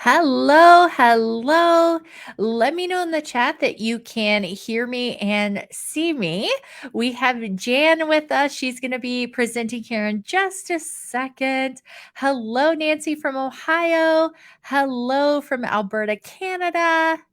Hello, hello. Let me know in the chat that you can hear me and see me. We have Jan with us. She's going to be presenting here in just a second. Hello, Nancy from Ohio. Hello from Alberta, Canada.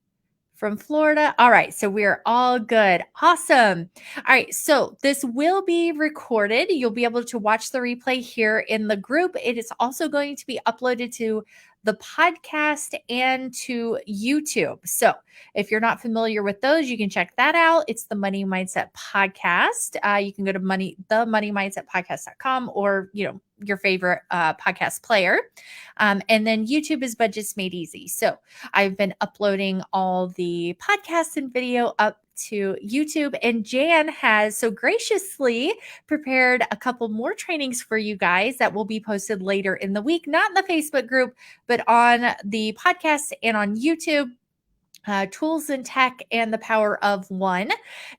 From Florida. All right. So we're all good. Awesome. All right. So this will be recorded. You'll be able to watch the replay here in the group. It is also going to be uploaded to the podcast and to YouTube. So if you're not familiar with those, you can check that out. It's the Money Mindset Podcast. You can go to themoneymindsetpodcast.com or, your favorite podcast player. And then YouTube is Budgets Made Easy. So I've been uploading all the podcasts and video up to YouTube, and Jan has so graciously prepared a couple more trainings for you guys that will be posted later in the week, not in the Facebook group, but on the podcast and on YouTube. Tools and tech and the power of one.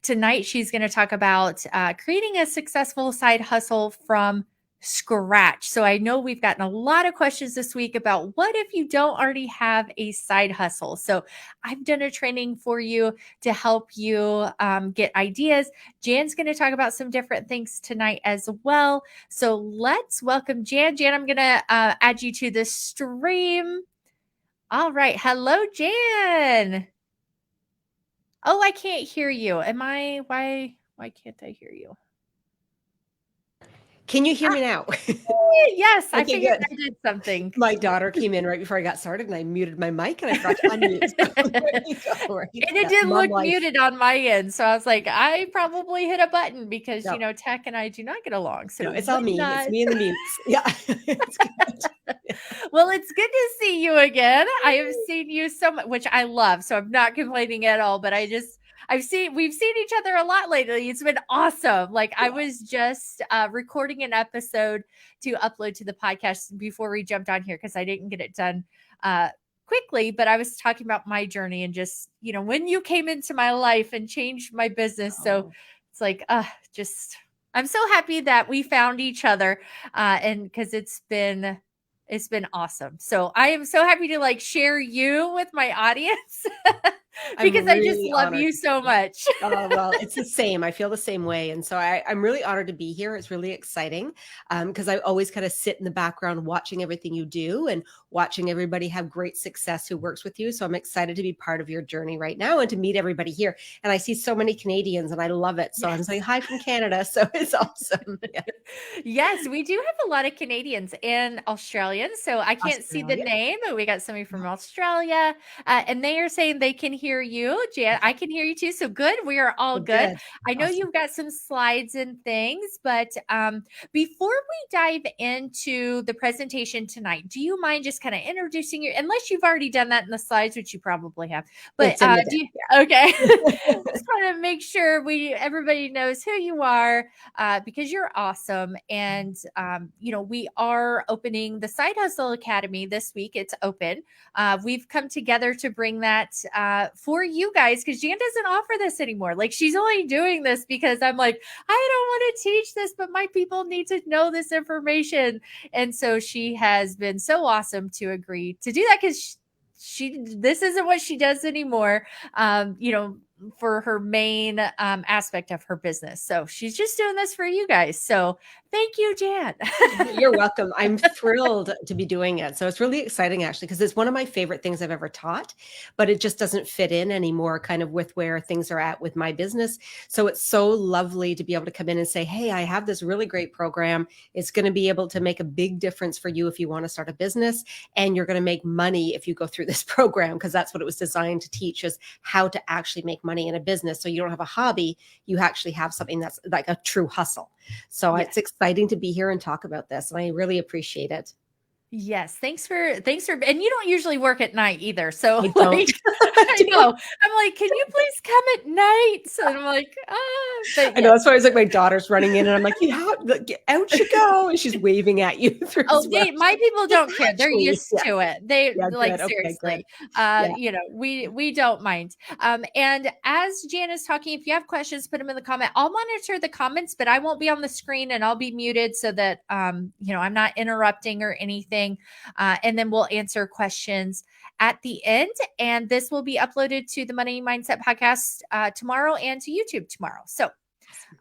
Tonight, she's going to talk about creating a successful side hustle from scratch. So I know we've gotten a lot of questions this week about what if you don't already have a side hustle. So I've done a training for you to help you get ideas. Jan's going to talk about some different things tonight as well. So let's welcome Jan. Jan, I'm going to add you to the stream. All right. Hello, Jan. Oh, I can't hear you. Why can't I hear you? Can you hear me now? Yes, I Okay, figured good. I did something. My daughter came in right before I got started and I muted my mic and I forgot to unmute. There you go, right? And it didn't look muted on my end. So I was like, I probably hit a button because, No. Tech and I do not get along. So No, it's all me. It's me and the mutes. Yeah. It's good. Well, it's good to see you again. I have seen you so much, which I love. So I'm not complaining at all, but we've seen each other a lot lately. It's been awesome. Like I was just recording an episode to upload to the podcast before we jumped on here because I didn't get it done quickly, but I was talking about my journey and just, when you came into my life and changed my business. So it's like, I'm so happy that we found each other and because it's been awesome. So I am so happy to share you with my audience because I just love you so much. Well, it's the same. I feel the same way. And so I'm really honored to be here. It's really exciting because I always kind of sit in the background watching everything you do and watching everybody have great success who works with you. So I'm excited to be part of your journey right now and to meet everybody here. And I see so many Canadians and I love it. So I'm saying hi from Canada. So it's awesome. Yeah. Yes, we do have a lot of Canadians and Australians. So I can't see the name, but we got somebody from Australia and they are saying they can hear you. Jan, I can hear you too. So good. We are all good. I know you've got some slides and things, but before we dive into the presentation tonight, do you mind just kind of introducing you, unless you've already done that in the slides, which you probably have, but okay. Just want to make sure everybody knows who you are because you're awesome. And, we are opening the Side Hustle Academy this week. It's open. We've come together to bring that for you guys because Jan doesn't offer this anymore. Like she's only doing this because I'm like, I don't want to teach this, but my people need to know this information. And so she has been so awesome to agree to do that because this isn't what she does anymore. For her main aspect of her business. So she's just doing this for you guys. So thank you, Jan. You're welcome. I'm thrilled to be doing it. So it's really exciting actually, because it's one of my favorite things I've ever taught, but it just doesn't fit in anymore kind of with where things are at with my business. So it's so lovely to be able to come in and say, hey, I have this really great program. It's going to be able to make a big difference for you if you want to start a business, and you're going to make money if you go through this program, because that's what it was designed to teach, is how to actually make money in a business. So you don't have a hobby, you actually have something that's like a true hustle. So It's exciting to be here and talk about this, and I really appreciate it. Yes. Thanks for, and you don't usually work at night either. So I don't. I know. I'm like, can you please come at night? So I'm like, but I know that's why I was like, my daughter's running in and I'm like, out you go. And she's waving at you through. My people don't care. They're used to it. They seriously, we don't mind. And as Jan is talking, if you have questions, put them in the comment. I'll monitor the comments, but I won't be on the screen and I'll be muted so that, I'm not interrupting or anything. anything. And then we'll answer questions at the end. And this will be uploaded to the Money Mindset podcast tomorrow and to YouTube tomorrow. So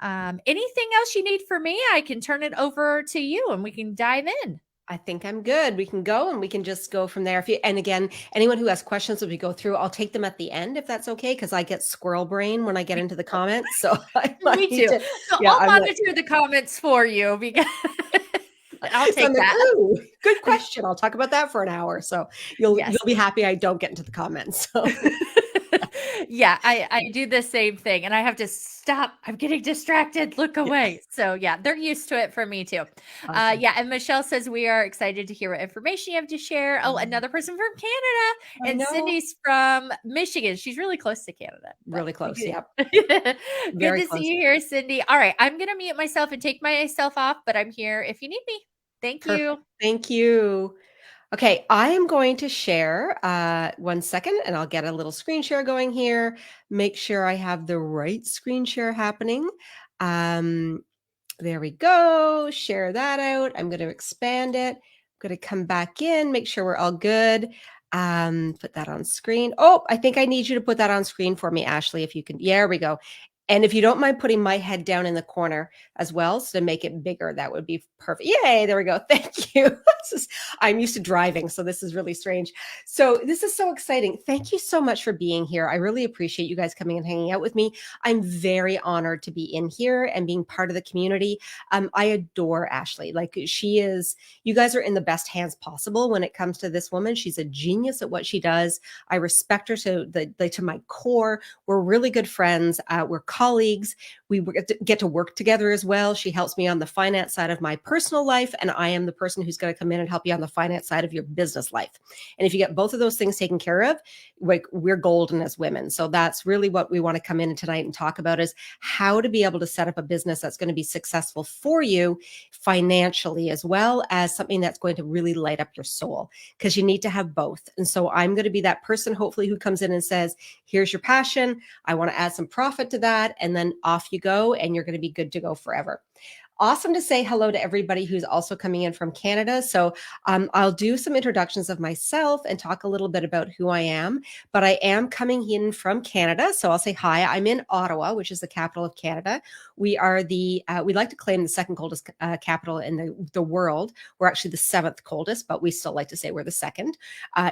anything else you need from me, I can turn it over to you and we can dive in. I think I'm good. We can go and we can just go from there. And again, anyone who has questions as we go through, I'll take them at the end if that's okay, because I get squirrel brain when I get into the comments. So I Me need too. to, So yeah, I'll I'm like, monitor the comments for you because I'll so I'm take like, that. ooh, good question. I'll talk about that for an hour. So you'll Yes. be happy I don't get into the comments. So Yeah, I do the same thing and I have to stop. I'm getting distracted. Look away. So yeah, they're used to it for me too. awesome. Yeah, and Michelle says we are excited to hear what information you have to share. Oh, another person from Canada, I and know. Cindy's from Michigan. She's really close to Canada. But Really close. Yep. good Very to see close. you here, Cindy. All right, I'm gonna mute myself and take myself off, but I'm here if you need me. Thank Perfect. you. Thank you. Okay, I am going to share 1 second and I'll get a little screen share going here. Make sure I have the right screen share happening. Um, there we go. Share that out. I'm going to expand it. I'm going to come back in, make sure we're all good. Put that on screen. Oh, I think I need you to put that on screen for me, Ashley, if you can. Yeah, there we go. And if you don't mind putting my head down in the corner as well, so to make it bigger, that would be perfect. Yay, there we go. Thank you. I'm used to driving, so this is really strange. So this is so exciting. Thank you so much for being here. I really appreciate you guys coming and hanging out with me. I'm very honored to be in here and being part of the community. I adore Ashley. Like she is, you guys are in the best hands possible when it comes to this woman. She's a genius at what she does. I respect her to my core. We're really good friends. We're colleagues. We get to work together as well. She helps me on the finance side of my personal life, and I am the person who's going to come in and help you on the finance side of your business life. And if you get both of those things taken care of, like we're golden as women. So that's really what we want to come in tonight and talk about is how to be able to set up a business that's going to be successful for you financially, as well as something that's going to really light up your soul, because you need to have both. And so I'm going to be that person, hopefully, who comes in and says, here's your passion. I want to add some profit to that. And then off you go, and you're going to be good to go forever. Awesome to say hello to everybody who's also coming in from Canada. So I'll do some introductions of myself and talk a little bit about who I am, but I am coming in from Canada. So I'll say hi. I'm in Ottawa, which is the capital of Canada. We are we like to claim the second coldest capital in the world. We're actually the seventh coldest, but we still like to say we're the second.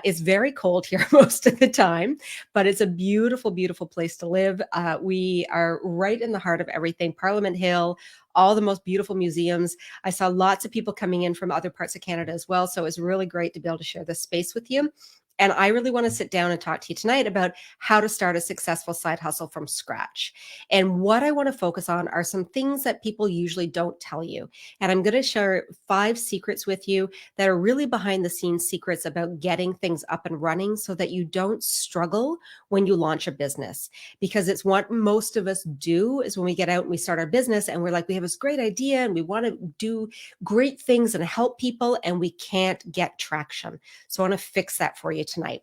It's very cold here most of the time, but it's a beautiful, beautiful place to live. We are right in the heart of everything. Parliament Hill, all the most beautiful museums. I saw lots of people coming in from other parts of Canada as well. So it was really great to be able to share this space with you. And I really want to sit down and talk to you tonight about how to start a successful side hustle from scratch. And what I want to focus on are some things that people usually don't tell you. And I'm going to share 5 secrets with you that are really behind the scenes secrets about getting things up and running so that you don't struggle when you launch a business. Because it's what most of us do is when we get out and we start our business and we're like, we have this great idea and we want to do great things and help people and we can't get traction. So I want to fix that for you tonight.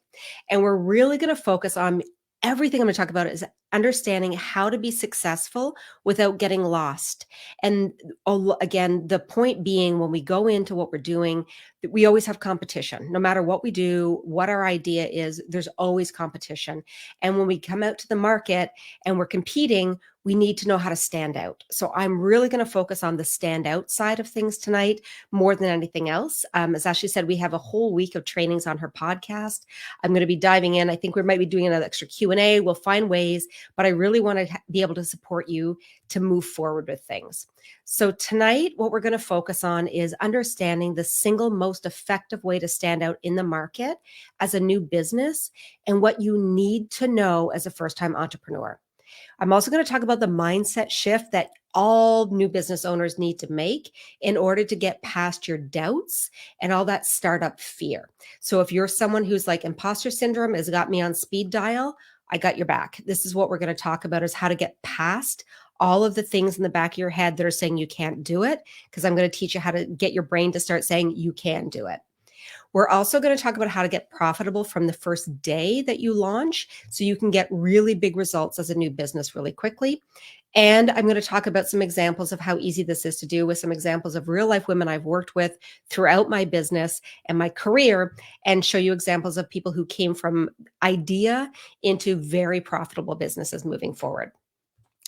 And we're really going to focus on everything I'm going to talk about is understanding how to be successful without getting lost. And again, the point being, when we go into what we're doing, we always have competition. No matter what we do, what our idea is, there's always competition. And when we come out to the market and we're competing, we need to know how to stand out. So I'm really going to focus on the stand out side of things tonight more than anything else. As Ashley said, we have a whole week of trainings on her podcast. I'm going to be diving in. I think we might be doing another extra Q&A. We'll find ways, but I really want to be able to support you to move forward with things. So tonight, what we're going to focus on is understanding the single most effective way to stand out in the market as a new business and what you need to know as a first-time entrepreneur. I'm also going to talk about the mindset shift that all new business owners need to make in order to get past your doubts and all that startup fear. So if you're someone who's like imposter syndrome has got me on speed dial, I got your back. This is what we're going to talk about, is how to get past all of the things in the back of your head that are saying you can't do it, because I'm going to teach you how to get your brain to start saying you can do it. We're also going to talk about how to get profitable from the first day that you launch so you can get really big results as a new business really quickly. And I'm going to talk about some examples of how easy this is to do with some examples of real life women I've worked with throughout my business and my career, and show you examples of people who came from idea into very profitable businesses moving forward.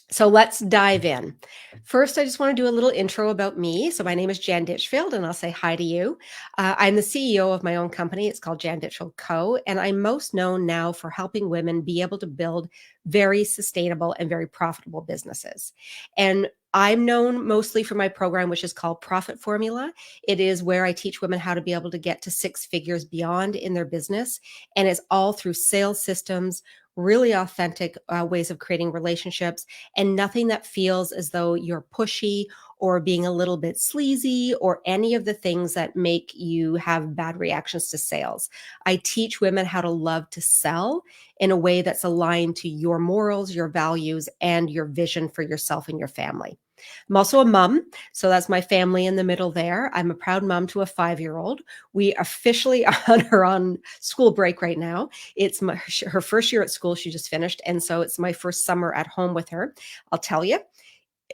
So let's dive in. First, I just want to do a little intro about me. So my name is Jan Ditchfield, and I'll say hi to you. I'm the CEO of my own company. It's called Jan Ditchfield Co. And I'm most known now for helping women be able to build very sustainable and very profitable businesses. And I'm known mostly for my program, which is called Profit Formula. It is where I teach women how to be able to get to six figures beyond in their business. And it's all through sales systems, really authentic ways of creating relationships, and nothing that feels as though you're pushy or being a little bit sleazy or any of the things that make you have bad reactions to sales. I teach women how to love to sell in a way that's aligned to your morals, your values, and your vision for yourself and your family. I'm also a mom, so that's my family in the middle there. I'm a proud mom to a 5-year-old. We officially are on school break right now. It's her first year at school. She just finished, and so it's my first summer at home with her. I'll tell you,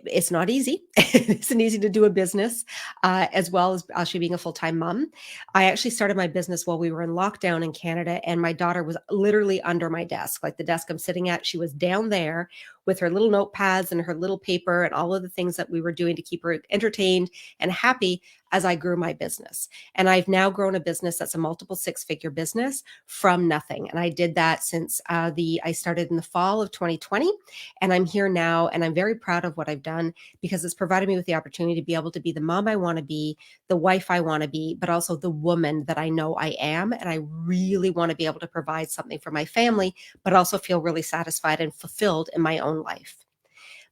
it's not easy. It isn't easy to do a business, as well as actually being a full-time mom. I actually started my business while we were in lockdown in Canada, and my daughter was literally under my desk, like the desk I'm sitting at. She was down there with her little notepads and her little paper and all of the things that we were doing to keep her entertained and happy as I grew my business. And I've now grown a business that's a multiple six-figure business from nothing. And I did that since I started in the fall of 2020. And I'm here now, and I'm very proud of what I've done because it's provided me with the opportunity to be able to be the mom I want to be, the wife I want to be, but also the woman that I know I am. And I really want to be able to provide something for my family, but also feel really satisfied and fulfilled in my own life.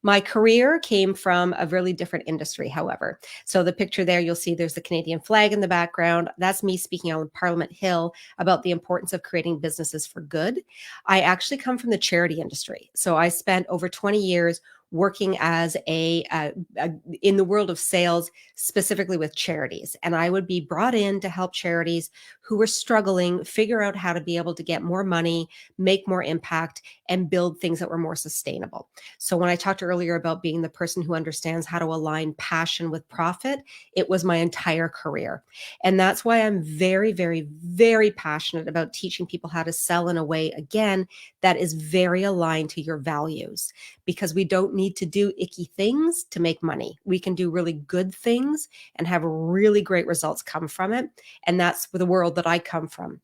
My career came from a really different industry, however. So the picture there, you'll see there's the Canadian flag in the background. That's me speaking on Parliament Hill about the importance of creating businesses for good. I actually come from the charity industry. So I spent over 20 years working as in the world of sales, specifically with charities. And I would be brought in to help charities who were struggling figure out how to be able to get more money, make more impact, and build things that were more sustainable. So when I talked earlier about being the person who understands how to align passion with profit, it was my entire career. And that's why I'm very, very, very passionate about teaching people how to sell in a way, again, that is very aligned to your values, because we don't need to do icky things to make money. We can do really good things and have really great results come from it. And that's the world that I come from.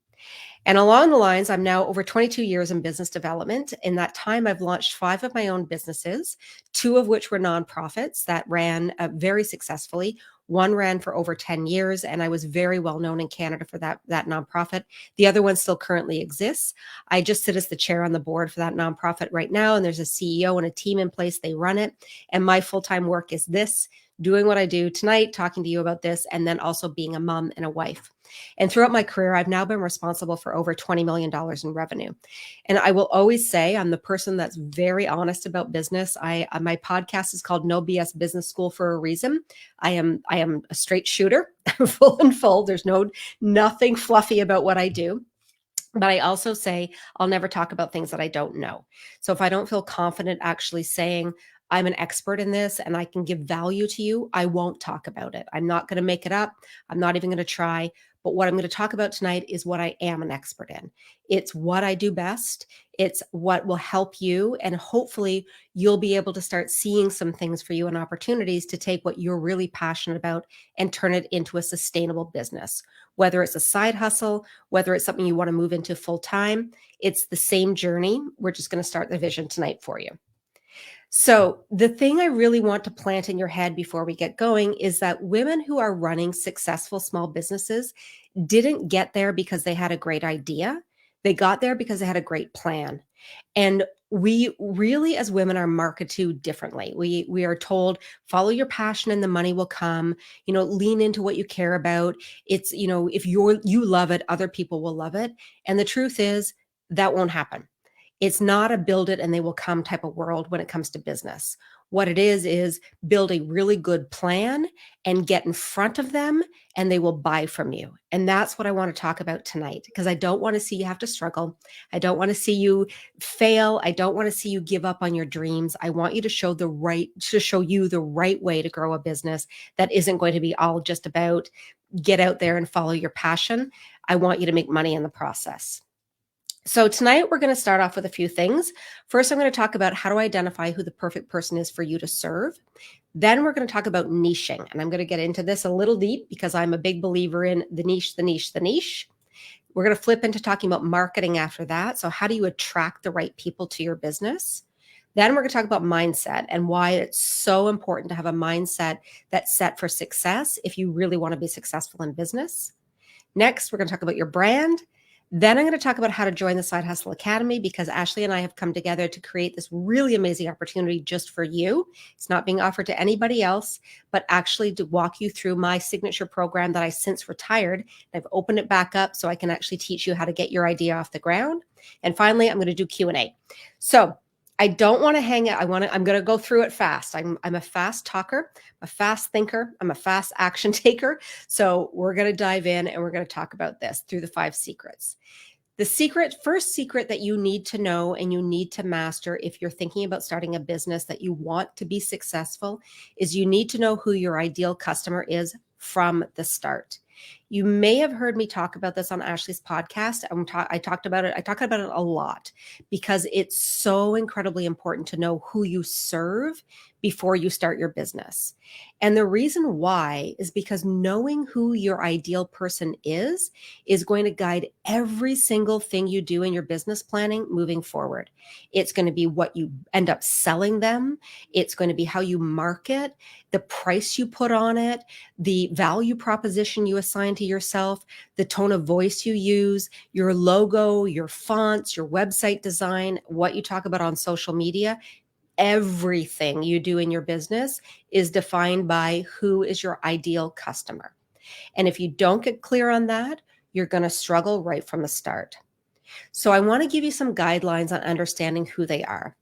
And along the lines, I'm now over 22 years in business development. In that time, I've launched 5 of my own businesses, 2 of which were nonprofits that ran very successfully. One ran for over 10 years, and I was very well known in Canada for that nonprofit. The other one still currently exists. I just sit as the chair on the board for that nonprofit right now, and there's a CEO and a team in place. They run it. And my full-time work is this, doing what I do tonight, talking to you about this, and then also being a mom and a wife. And throughout my career, I've now been responsible for over $20 million in revenue. And I will always say I'm the person that's very honest about business. My podcast is called No BS Business School for a reason. I am a straight shooter, full and full. There's nothing fluffy about what I do. But I also say I'll never talk about things that I don't know. So if I don't feel confident actually saying I'm an expert in this and I can give value to you, I won't talk about it. I'm not going to make it up. I'm not even going to try. But what I'm going to talk about tonight is what I am an expert in. It's what I do best. It's what will help you. And hopefully you'll be able to start seeing some things for you and opportunities to take what you're really passionate about and turn it into a sustainable business. Whether it's a side hustle, whether it's something you want to move into full time, it's the same journey. We're just going to start the vision tonight for you. So the thing I really want to plant in your head before we get going is that women who are running successful small businesses didn't get there because they had a great idea. They got there because they had a great plan. And we really, as women, are marketed to differently. We are told, follow your passion and the money will come, lean into what you care about. It's, if you love it, other people will love it. And the truth is that won't happen. It's not a build it and they will come type of world when it comes to business. What it is build a really good plan and get in front of them, and they will buy from you. And that's what I want to talk about tonight, because I don't want to see you have to struggle. I don't want to see you fail. I don't want to see you give up on your dreams. I want you to show you the right way to grow a business that isn't going to be all just about get out there and follow your passion. I want you to make money in the process. So tonight we're going to start off with a few things. First, I'm going to talk about how to identify who the perfect person is for you to serve. Then we're going to talk about niching. And I'm going to get into this a little deep because I'm a big believer in the niche, the niche, the niche. We're going to flip into talking about marketing after that. So how do you attract the right people to your business? Then we're going to talk about mindset and why it's so important to have a mindset that's set for success if you really want to be successful in business. Next, we're going to talk about your brand. Then I'm going to talk about how to join the Side Hustle Academy, because Ashley and I have come together to create this really amazing opportunity just for you. It's not being offered to anybody else, but actually to walk you through my signature program that I since retired. I've opened it back up so I can actually teach you how to get your idea off the ground. And finally, I'm going to do Q&A. So I don't want to hang out. I'm going to go through it fast. I'm a fast talker, a fast thinker. I'm a fast action taker. So we're going to dive in and we're going to talk about this through the 5 secrets. The first secret that you need to know and you need to master if you're thinking about starting a business that you want to be successful is you need to know who your ideal customer is from the start. You may have heard me talk about this on Ashley's podcast. I talked about it. I talk about it a lot because it's so incredibly important to know who you serve before you start your business. And the reason why is because knowing who your ideal person is going to guide every single thing you do in your business planning moving forward. It's going to be what you end up selling them. It's going to be how you market, the price you put on it, the value proposition you assign to yourself, the tone of voice you use, your logo, your fonts, your website design, what you talk about on social media. Everything you do in your business is defined by who is your ideal customer. And if you don't get clear on that, you're going to struggle right from the start. So I want to give you some guidelines on understanding who they are.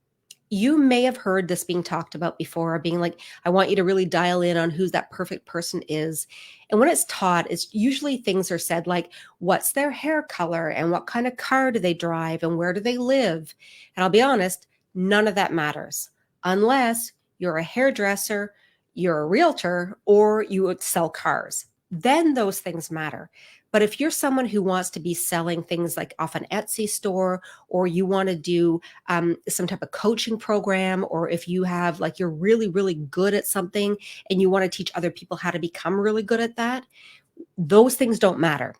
You may have heard this being talked about before, being like, I want you to really dial in on who that perfect person is. And when it's taught, it's usually things are said like, what's their hair color and what kind of car do they drive and where do they live? And I'll be honest, none of that matters unless you're a hairdresser, you're a realtor, or you would sell cars. Then those things matter. But if you're someone who wants to be selling things like off an Etsy store, or you want to do some type of coaching program, or if you have like you're really, really good at something and you want to teach other people how to become really good at that, those things don't matter.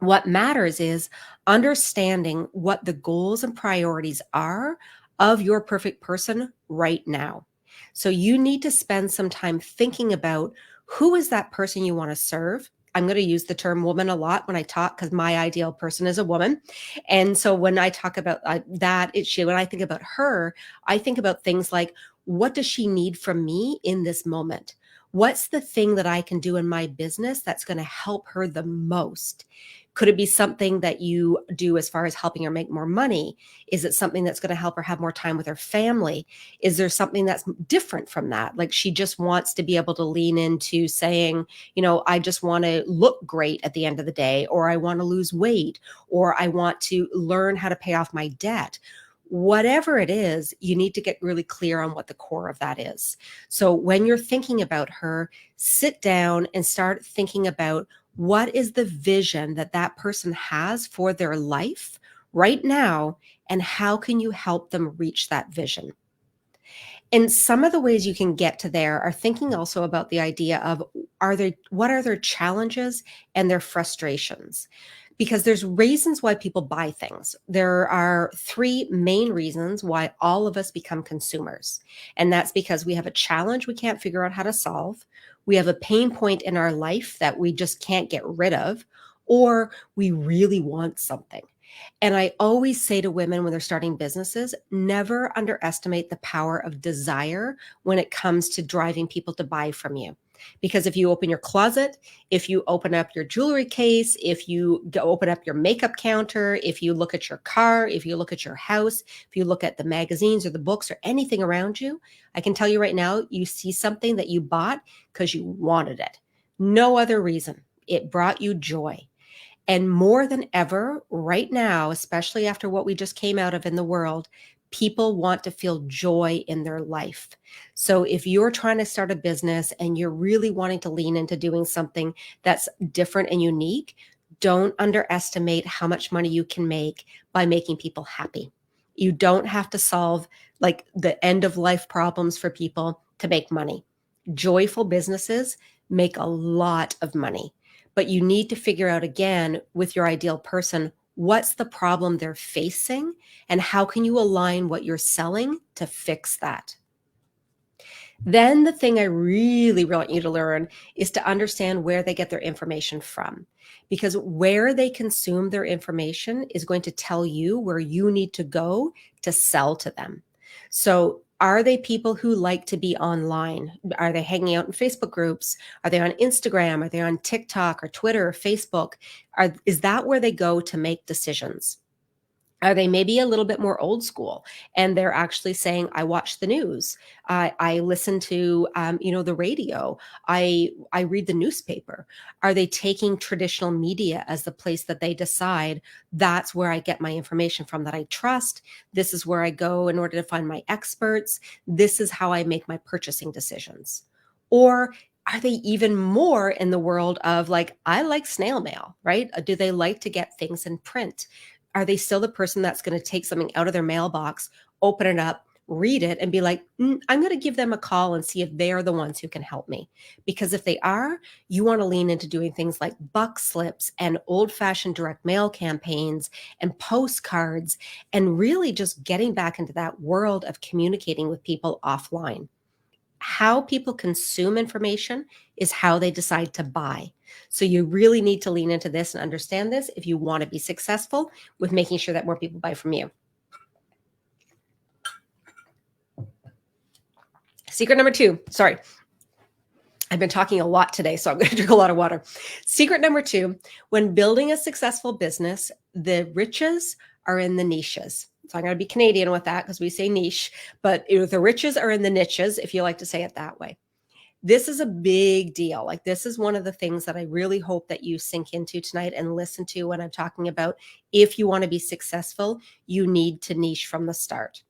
What matters is understanding what the goals and priorities are of your perfect person right now. So you need to spend some time thinking about who is that person you want to serve. I'm going to use the term woman a lot when I talk because my ideal person is a woman. And so when I talk about when I think about her, I think about things like, what does she need from me in this moment? What's the thing that I can do in my business that's going to help her the most? Could it be something that you do as far as helping her make more money? Is it something that's going to help her have more time with her family? Is there something that's different from that? Like she just wants to be able to lean into saying, I just want to look great at the end of the day, or I want to lose weight, or I want to learn how to pay off my debt. Whatever it is, you need to get really clear on what the core of that is. So when you're thinking about her, sit down and start thinking about what is the vision that that person has for their life right now, and how can you help them reach that vision? And some of the ways you can get to there are thinking also about the idea of what are their challenges and their frustrations? Because there's reasons why people buy things. There are 3 main reasons why all of us become consumers. And that's because we have a challenge we can't figure out how to solve. We have a pain point in our life that we just can't get rid of, or we really want something. And I always say to women when they're starting businesses, never underestimate the power of desire when it comes to driving people to buy from you. Because if you open your closet, if you open up your jewelry case, if you open up your makeup counter, if you look at your car, if you look at your house, if you look at the magazines or the books or anything around you, I can tell you right now, you see something that you bought because you wanted it. No other reason. It brought you joy. And more than ever, right now, especially after what we just came out of in the world, people want to feel joy in their life. So if you're trying to start a business and you're really wanting to lean into doing something that's different and unique, don't underestimate how much money you can make by making people happy. You don't have to solve like the end of life problems for people to make money. Joyful businesses make a lot of money, but you need to figure out again with your ideal person, what's the problem they're facing and how can you align what you're selling to fix that? Then the thing I really want you to learn is to understand where they get their information from, because where they consume their information is going to tell you where you need to go to sell to them. So are they people who like to be online? Are they hanging out in Facebook groups? Are they on Instagram? Are they on TikTok or Twitter or Facebook? Is that where they go to make decisions? Are they maybe a little bit more old school and they're actually saying, I watch the news, I listen to the radio, I read the newspaper? Are they taking traditional media as the place that they decide that's where I get my information from that I trust? This is where I go in order to find my experts. This is how I make my purchasing decisions. Or are they even more in the world of like, I like snail mail, right? Do they like to get things in print? Are they still the person that's going to take something out of their mailbox, open it up, read it, and be like, I'm going to give them a call and see if they're the ones who can help me? Because if they are, you want to lean into doing things like buck slips and old-fashioned direct mail campaigns and postcards, and really just getting back into that world of communicating with people offline. How people consume information is how they decide to buy. So you really need to lean into this and understand this if you want to be successful with making sure that more people buy from you. Secret number 2, sorry. I've been talking a lot today, so I'm going to drink a lot of water. Secret number 2, when building a successful business, the riches are in the niches. So I'm going to be Canadian with that because we say niche, but the riches are in the niches, if you like to say it that way. This is a big deal. Like, this is one of the things that I really hope that you sink into tonight and listen to when I'm talking about, if you want to be successful, you need to niche from the start.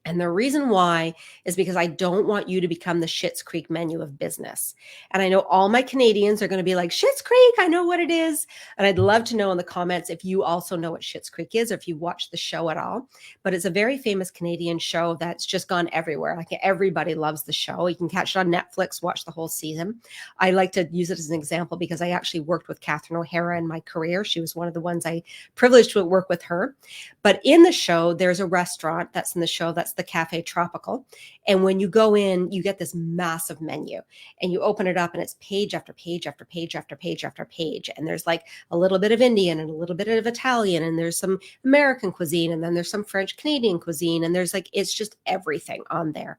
And the reason why is because I don't want you to become the Schitt's Creek menu of business. And I know all my Canadians are going to be like, Schitt's Creek, I know what it is. And I'd love to know in the comments if you also know what Schitt's Creek is, or if you watched the show at all. But it's a very famous Canadian show that's just gone everywhere. Like, everybody loves the show. You can catch it on Netflix, watch the whole season. I like to use it as an example because I actually worked with Catherine O'Hara in my career. She was one of the ones I privileged to work with her. But in the show, there's a restaurant that's in the show that's the Cafe Tropical. And when you go in, you get this massive menu and you open it up and it's page after page after page after page after page. And there's like a little bit of Indian and a little bit of Italian, and there's some American cuisine, and then there's some French Canadian cuisine. And there's like, it's just everything on there.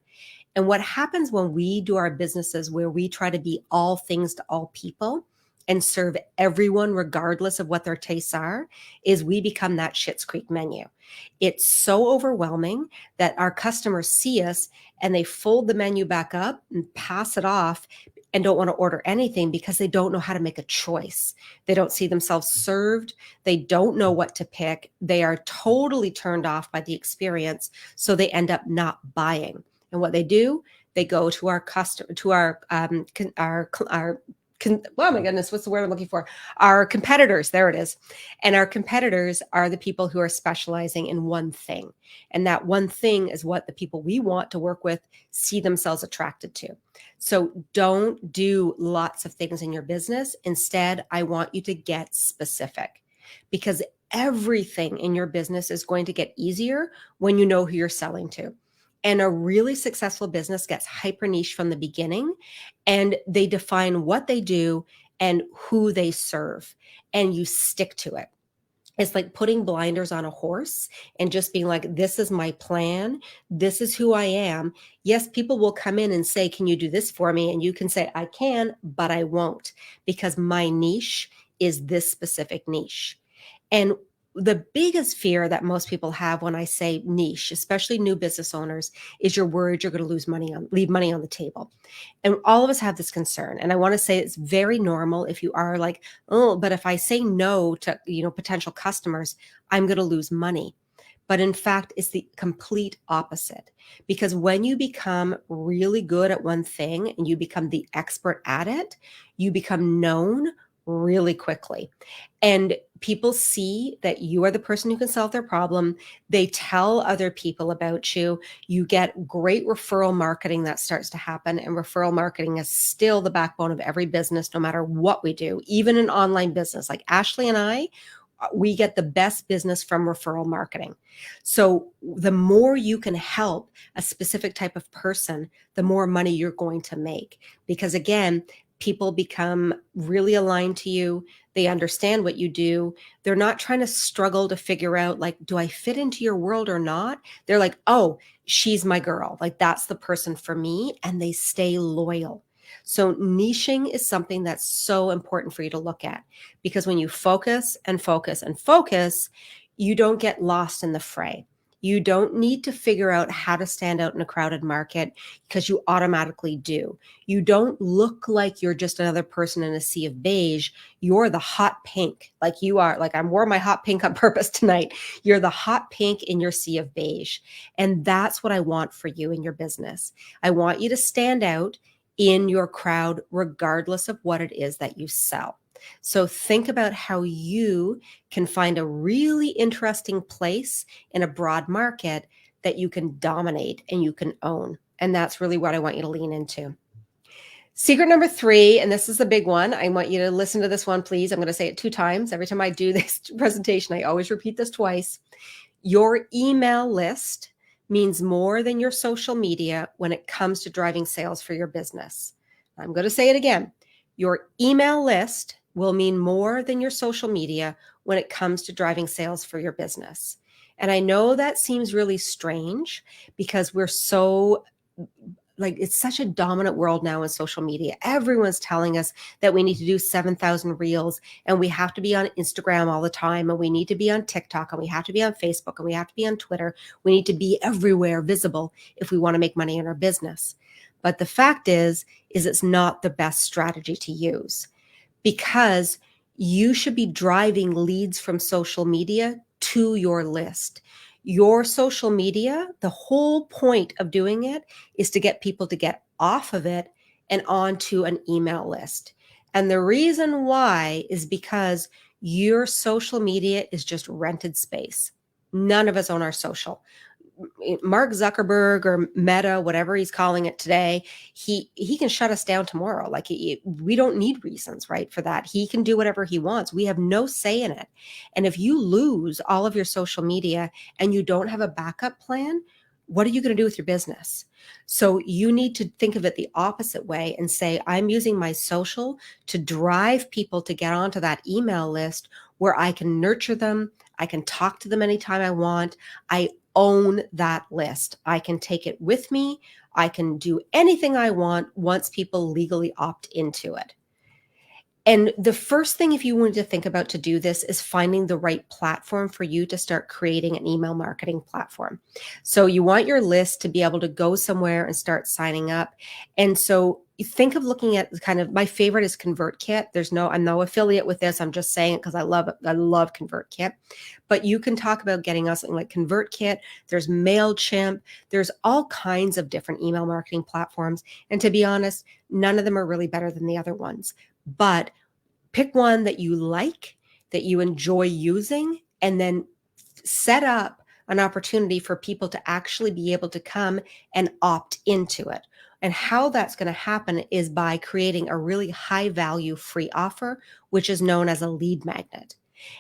And what happens when we do our businesses where we try to be all things to all people and serve everyone regardless of what their tastes are, is we become that Schitt's Creek menu. It's so overwhelming that our customers see us and they fold the menu back up and pass it off and don't want to order anything because they don't know how to make a choice. They don't see themselves served. They don't know what to pick. They are totally turned off by the experience, so they end up not buying. And what they do, they go to our customer, to our oh my goodness, what's the word I'm looking for? Our competitors, there it is. And our competitors are the people who are specializing in one thing. And that one thing is what the people we want to work with see themselves attracted to. So don't do lots of things in your business. Instead, I want you to get specific, because everything in your business is going to get easier when you know who you're selling to. And a really successful business gets hyper niche from the beginning, and they define what they do and who they serve, and you stick to it. It's like putting blinders on a horse and just being like, this is my plan. This is who I am. Yes, people will come in and say, can you do this for me? And you can say, I can, but I won't, because my niche is this specific niche. And the biggest fear that most people have when I say niche, especially new business owners, is you're worried you're going to leave money on the table. And all of us have this concern. And I want to say it's very normal if you are like, oh, but if I say no to, potential customers, I'm going to lose money. But in fact, it's the complete opposite. Because when you become really good at one thing and you become the expert at it, you become known really quickly. And people see that you are the person who can solve their problem. They tell other people about you. You get great referral marketing that starts to happen. And referral marketing is still the backbone of every business, no matter what we do, even an online business. Like Ashley and I, we get the best business from referral marketing. So the more you can help a specific type of person, the more money you're going to make. Because again, people become really aligned to you. They understand what you do. They're not trying to struggle to figure out, like, do I fit into your world or not? They're like, oh, she's my girl. Like, that's the person for me. And they stay loyal. So niching is something that's so important for you to look at, because when you focus and focus and focus, you don't get lost in the fray. You don't need to figure out how to stand out in a crowded market, because you automatically do. You don't look like you're just another person in a sea of beige. You're the hot pink, like you are. Like I wore my hot pink on purpose tonight. You're the hot pink in your sea of beige. And that's what I want for you in your business. I want you to stand out in your crowd, regardless of what it is that you sell. So think about how you can find a really interesting place in a broad market that you can dominate and you can own. And that's really what I want you to lean into. Secret number 3, and this is the big one. I want you to listen to this one, please. I'm going to say it 2 times. Every time I do this presentation, I always repeat this twice. Your email list means more than your social media when it comes to driving sales for your business. I'm going to say it again. Your email list will mean more than your social media when it comes to driving sales for your business. And I know that seems really strange, because we're so it's such a dominant world now in social media. Everyone's telling us that we need to do 7,000 reels, and we have to be on Instagram all the time, and we need to be on TikTok, and we have to be on Facebook, and we have to be on Twitter. We need to be everywhere visible if we want to make money in our business. But the fact is it's not the best strategy to use, because you should be driving leads from social media to your list. Your social media, the whole point of doing it is to get people to get off of it and onto an email list. And the reason why is because your social media is just rented space. None of us own our social. Mark Zuckerberg or Meta, whatever he's calling it today, he can shut us down tomorrow. Like we don't need reasons, right, for that. He can do whatever he wants. We have no say in it. And if you lose all of your social media and you don't have a backup plan, what are you going to do with your business? So you need to think of it the opposite way and say, I'm using my social to drive people to get onto that email list where I can nurture them. I can talk to them anytime I want. I own that list. I can take it with me. I can do anything I want once people legally opt into it. And the first thing, if you wanted to think about to do this, is finding the right platform for you to start creating an email marketing platform. So you want your list to be able to go somewhere and start signing up. And so you think of looking at kind of, my favorite is ConvertKit. I'm no affiliate with this. I'm just saying it because I love ConvertKit. But you can talk about getting us something like ConvertKit. There's MailChimp. There's all kinds of different email marketing platforms. And to be honest, none of them are really better than the other ones. But pick one that you like, that you enjoy using, and then set up an opportunity for people to actually be able to come and opt into it. And how that's going to happen is by creating a really high value free offer, which is known as a lead magnet.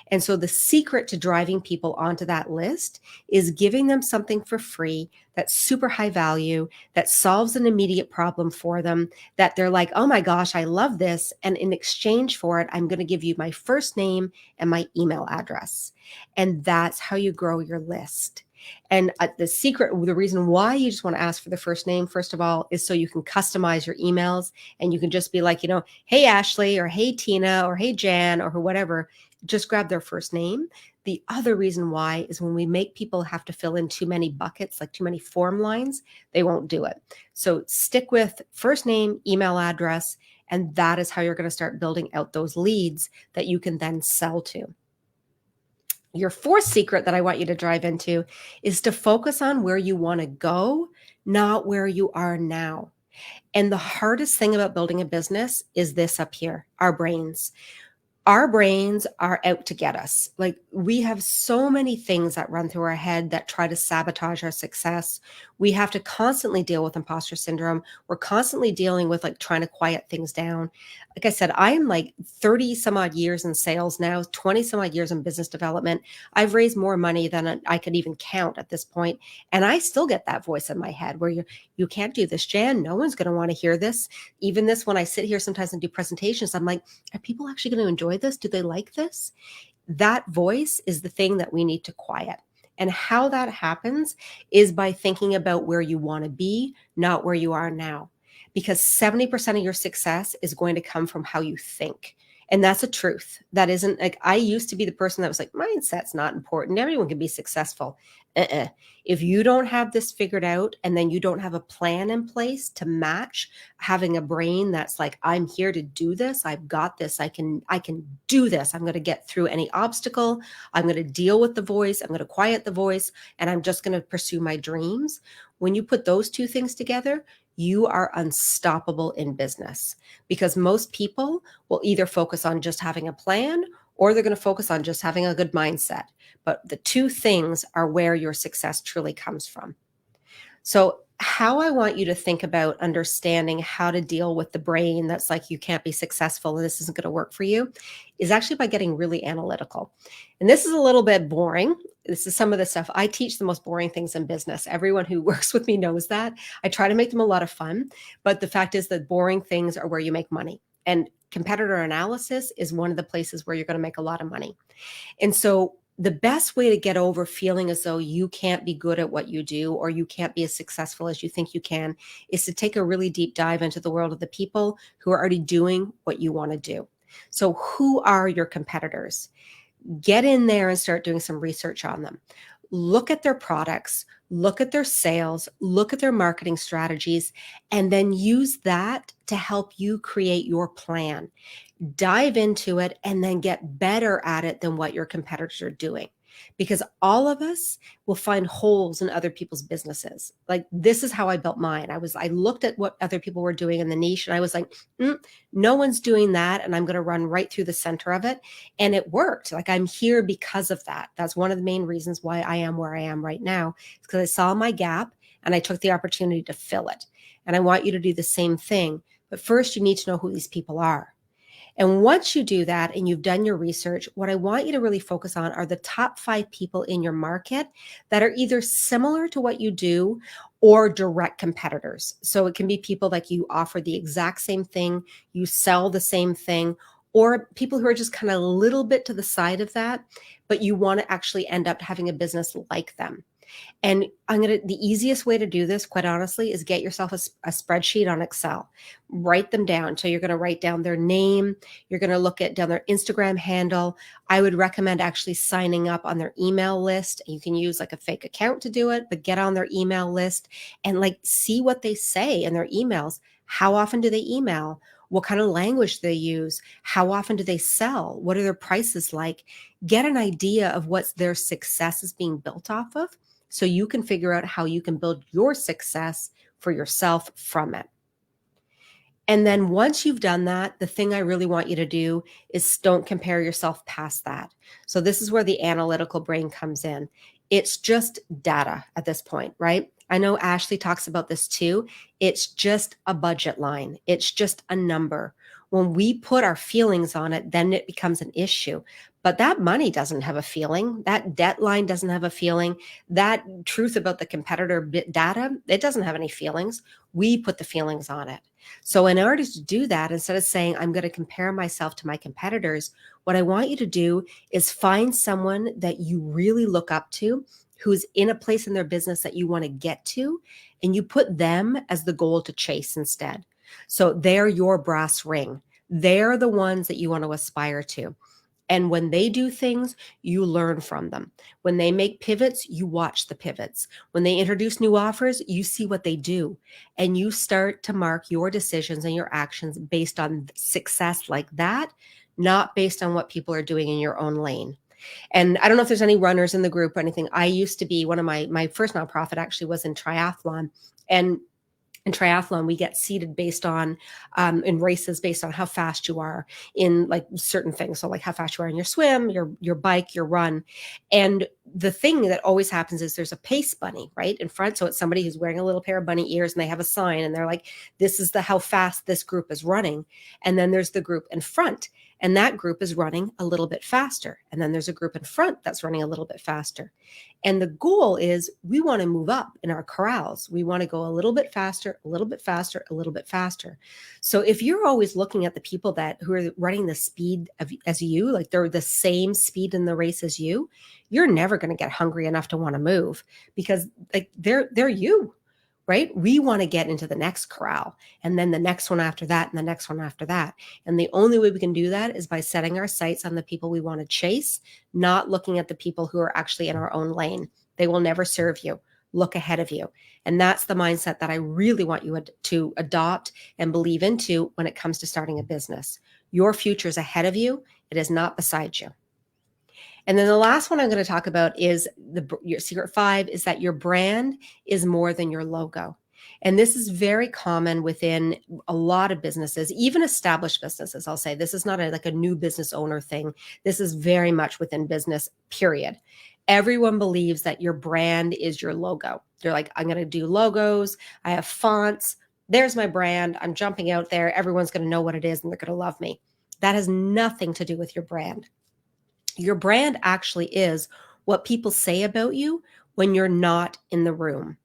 And so the secret to driving people onto that list is giving them something for free that's super high value, that solves an immediate problem for them, that they're like, oh my gosh, I love this. And in exchange for it, I'm going to give you my first name and my email address. And that's how you grow your list. And the secret, the reason why you just want to ask for the first name, first of all, is so you can customize your emails and you can just be like, hey, Ashley, or hey, Tina, or hey, Jan, or whatever, just grab their first name. The other reason why is when we make people have to fill in too many buckets, like too many form lines, they won't do it. So stick with first name, email address, and that is how you're going to start building out those leads that you can then sell to. Your fourth secret that I want you to drive into is to focus on where you want to go, not where you are now. And the hardest thing about building a business is this up here, our brains. Our brains are out to get us. Like, we have so many things that run through our head that try to sabotage our success. We have to constantly deal with imposter syndrome. We're constantly dealing with like trying to quiet things down. Like I said, I am like 30 some odd years in sales now, 20 some odd years in business development. I've raised more money than I could even count at this point. And I still get that voice in my head where you can't do this, Jan. No one's going to want to hear this. Even this, when I sit here sometimes and do presentations, I'm like, are people actually going to enjoy this? Do they like this? That voice is the thing that we need to quiet. And how that happens is by thinking about where you want to be, not where you are now. Because 70% of your success is going to come from how you think. And that's a truth. That isn't like, I used to be the person that was like, mindset's not important. Everyone can be successful. If you don't have this figured out and then you don't have a plan in place to match having a brain that's like, I'm here to do this. I've got this. I can do this. I'm going to get through any obstacle. I'm going to deal with the voice. I'm going to quiet the voice, and I'm just going to pursue my dreams. When you put those two things together, you are unstoppable in business, because most people will either focus on just having a plan or they're going to focus on just having a good mindset. But the two things are where your success truly comes from. So how I want you to think about understanding how to deal with the brain that's like, you can't be successful and this isn't going to work for you, is actually by getting really analytical. And this is a little bit boring. This is some of the stuff I teach, the most boring things in business. Everyone who works with me knows that. I try to make them a lot of fun, but the fact is that boring things are where you make money. And competitor analysis is one of the places where you're going to make a lot of money. And so the best way to get over feeling as though you can't be good at what you do or you can't be as successful as you think you can is to take a really deep dive into the world of the people who are already doing what you want to do. So who are your competitors? Get in there and start doing some research on them. Look at their products, look at their sales, look at their marketing strategies, and then use that to help you create your plan. Dive into it and then get better at it than what your competitors are doing. Because all of us will find holes in other people's businesses. Like, this is how I built mine. I looked at what other people were doing in the niche and I was like, no one's doing that. And I'm going to run right through the center of it. And it worked. Like, I'm here because of that. That's one of the main reasons why I am where I am right now. It's because I saw my gap and I took the opportunity to fill it. And I want you to do the same thing. But first, you need to know who these people are. And once you do that and you've done your research, what I want you to really focus on are the top 5 people in your market that are either similar to what you do or direct competitors. So it can be people like you offer the exact same thing, you sell the same thing, or people who are just kind of a little bit to the side of that, but you want to actually end up having a business like them. And the easiest way to do this, quite honestly, is get yourself a spreadsheet on Excel. Write them down. So you're going to write down their name. You're going to look at down their Instagram handle. I would recommend actually signing up on their email list. You can use like a fake account to do it, but get on their email list and like see what they say in their emails. How often do they email? What kind of language do they use? How often do they sell? What are their prices like? Get an idea of what their success is being built off of, so you can figure out how you can build your success for yourself from it. And then once you've done that, the thing I really want you to do is don't compare yourself past that. So this is where the analytical brain comes in. It's just data at this point, right? I know Ashley talks about this too. It's just a budget line. It's just a number. When we put our feelings on it, then it becomes an issue. But that money doesn't have a feeling. That debt line doesn't have a feeling. That truth about the competitor data, it doesn't have any feelings. We put the feelings on it. So in order to do that, instead of saying, I'm going to compare myself to my competitors, what I want you to do is find someone that you really look up to, who's in a place in their business that you want to get to, and you put them as the goal to chase instead. So they're your brass ring. They're the ones that you want to aspire to. And when they do things, you learn from them. When they make pivots, you watch the pivots. When they introduce new offers, you see what they do. And you start to mark your decisions and your actions based on success like that, not based on what people are doing in your own lane. And I don't know if there's any runners in the group or anything. I used to be one of my first nonprofit actually was in triathlon. And in triathlon, we get seated based on in races based on how fast you are in like certain things. So like how fast you are in your swim, your bike, your run. And the thing that always happens is there's a pace bunny right in front. So it's somebody who's wearing a little pair of bunny ears and they have a sign and they're like, this is the how fast this group is running. And then there's the group in front. And that group is running a little bit faster. And then there's a group in front that's running a little bit faster. And the goal is we want to move up in our corrals. We want to go a little bit faster, a little bit faster, a little bit faster. So if you're always looking at the people who are running the speed as you, like they're the same speed in the race as you, you're never going to get hungry enough to want to move because like they're you. Right? We want to get into the next corral and then the next one after that and the next one after that. And the only way we can do that is by setting our sights on the people we want to chase, not looking at the people who are actually in our own lane. They will never serve you. Look ahead of you. And that's the mindset that I really want you to adopt and believe into when it comes to starting a business. Your future is ahead of you. It is not beside you. And then the last one I'm going to talk about is your secret 5 is that your brand is more than your logo. And this is very common within a lot of businesses, even established businesses. I'll say this is not like a new business owner thing. This is very much within business, period. Everyone believes that your brand is your logo. They're like, I'm going to do logos. I have fonts. There's my brand. I'm jumping out there. Everyone's going to know what it is and they're going to love me. That has nothing to do with your brand. Your brand actually is what people say about you when you're not in the room.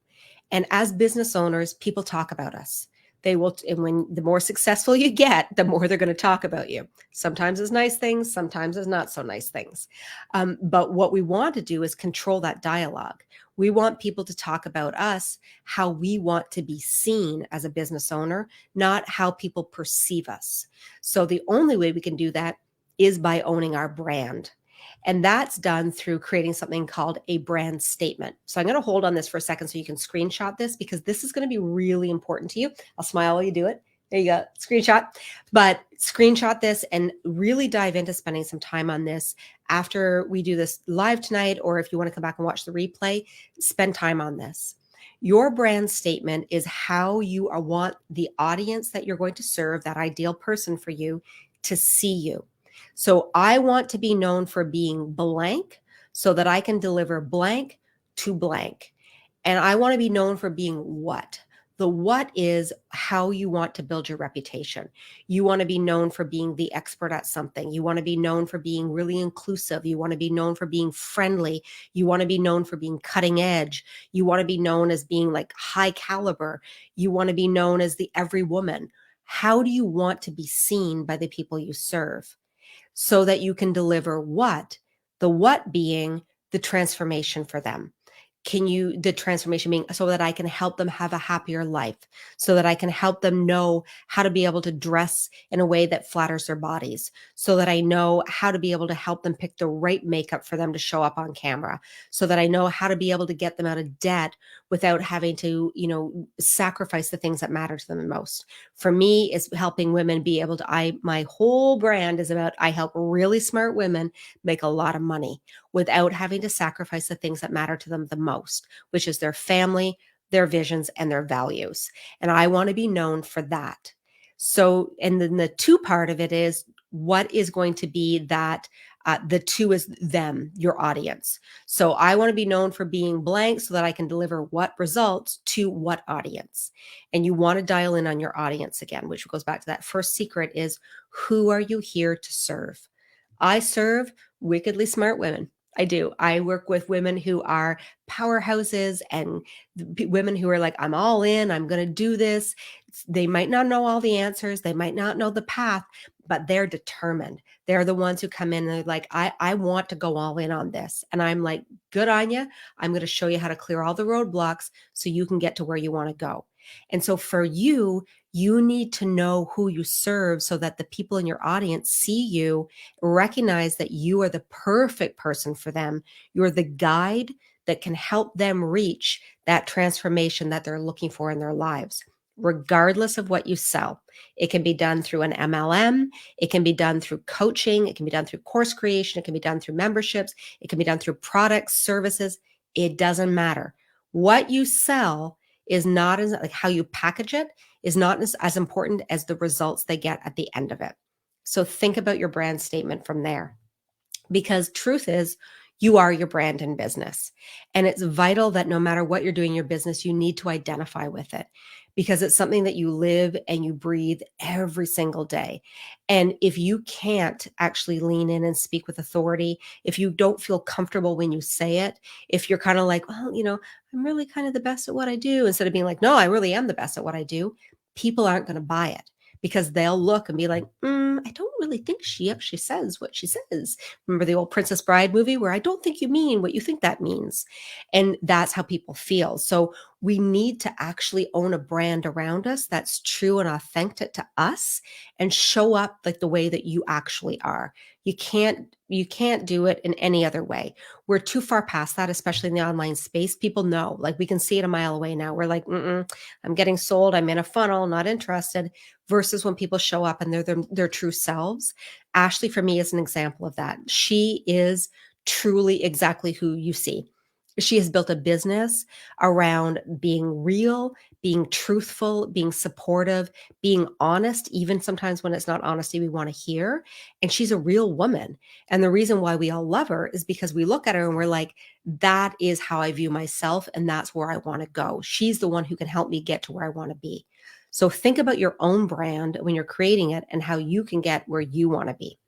And as business owners, people talk about us. They will, and when the more successful you get, the more they're going to talk about you. Sometimes as nice things, sometimes as not so nice things. But what we want to do is control that dialogue. We want people to talk about us, how we want to be seen as a business owner, not how people perceive us. So the only way we can do that is by owning our brand. And that's done through creating something called a brand statement. So I'm going to hold on this for a second so you can screenshot this because this is going to be really important to you. I'll smile while you do it. There you go, screenshot. But screenshot this and really dive into spending some time on this after we do this live tonight, or if you want to come back and watch the replay, spend time on this. Your brand statement is how you want the audience that you're going to serve, that ideal person for you, to see you. So I want to be known for being blank so that I can deliver blank to blank. And I want to be known for being what? The what is how you want to build your reputation. You want to be known for being the expert at something. You want to be known for being really inclusive. You want to be known for being friendly. You want to be known for being cutting edge. You want to be known as being like high caliber. You want to be known as the every woman. How do you want to be seen by the people you serve? So that you can deliver what? The what being the transformation for them. The transformation being so that I can help them have a happier life, so that I can help them know how to be able to dress in a way that flatters their bodies, so that I know how to be able to help them pick the right makeup for them to show up on camera, so that I know how to be able to get them out of debt without having to, sacrifice the things that matter to them the most. For me, it's helping women be able to, my whole brand is about, I help really smart women make a lot of money without having to sacrifice the things that matter to them the most, which is their family, their visions, and their values. And I want to be known for that. So, and then the 2 part of it is what is going to be that The two is them, your audience. So I want to be known for being blank so that I can deliver what results to what audience. And you want to dial in on your audience again, which goes back to that first secret is who are you here to serve? I serve wickedly smart women. I do. I work with women who are powerhouses and women who are like, I'm all in, I'm going to do this. They might not know all the answers, they might not know the path, but they're determined. They're the ones who come in and they're like, I want to go all in on this. And I'm like, good on you. I'm going to show you how to clear all the roadblocks so you can get to where you want to go. And so for you, you need to know who you serve so that the people in your audience see you, recognize that you are the perfect person for them. You're the guide that can help them reach that transformation that they're looking for in their lives, regardless of what you sell. It can be done through an MLM. It can be done through coaching. It can be done through course creation. It can be done through memberships. It can be done through products, services. It doesn't matter. What you sell is not as like how you package it is not as important as the results they get at the end of it. So think about your brand statement from there. Because truth is, you are your brand in business. And it's vital that no matter what you're doing in your business, you need to identify with it because it's something that you live and you breathe every single day. And if you can't actually lean in and speak with authority, if you don't feel comfortable when you say it, if you're kind of like, well, I'm really kind of the best at what I do, instead of being like, no, I really am the best at what I do, people aren't going to buy it because they'll look and be like, I don't really think she actually says what she says. Remember the old Princess Bride movie where I don't think you mean what you think that means. And that's how people feel. So we need to actually own a brand around us that's true and authentic to us and show up like the way that you actually are. You can't do it in any other way. We're too far past that, especially in the online space. People know, like we can see it a mile away now. We're like, I'm getting sold. I'm in a funnel, not interested. Versus when people show up and they're their true selves. Ashley, for me, is an example of that. She is truly exactly who you see. She has built a business around being real, being truthful, being supportive, being honest, even sometimes when it's not honesty we want to hear. And she's a real woman. And the reason why we all love her is because we look at her and we're like, that is how I view myself. And that's where I want to go. She's the one who can help me get to where I want to be. So think about your own brand when you're creating it and how you can get where you want to be.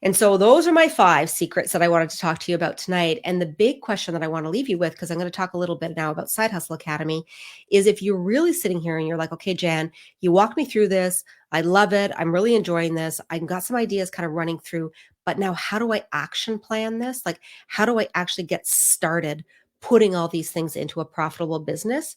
And so those are my 5 secrets that I wanted to talk to you about tonight. And the big question that I want to leave you with, because I'm going to talk a little bit now about Side Hustle Academy, is if you're really sitting here and you're like, okay, Jan, you walked me through this. I love it. I'm really enjoying this. I've got some ideas kind of running through, but now how do I action plan this? Like, how do I actually get started putting all these things into a profitable business?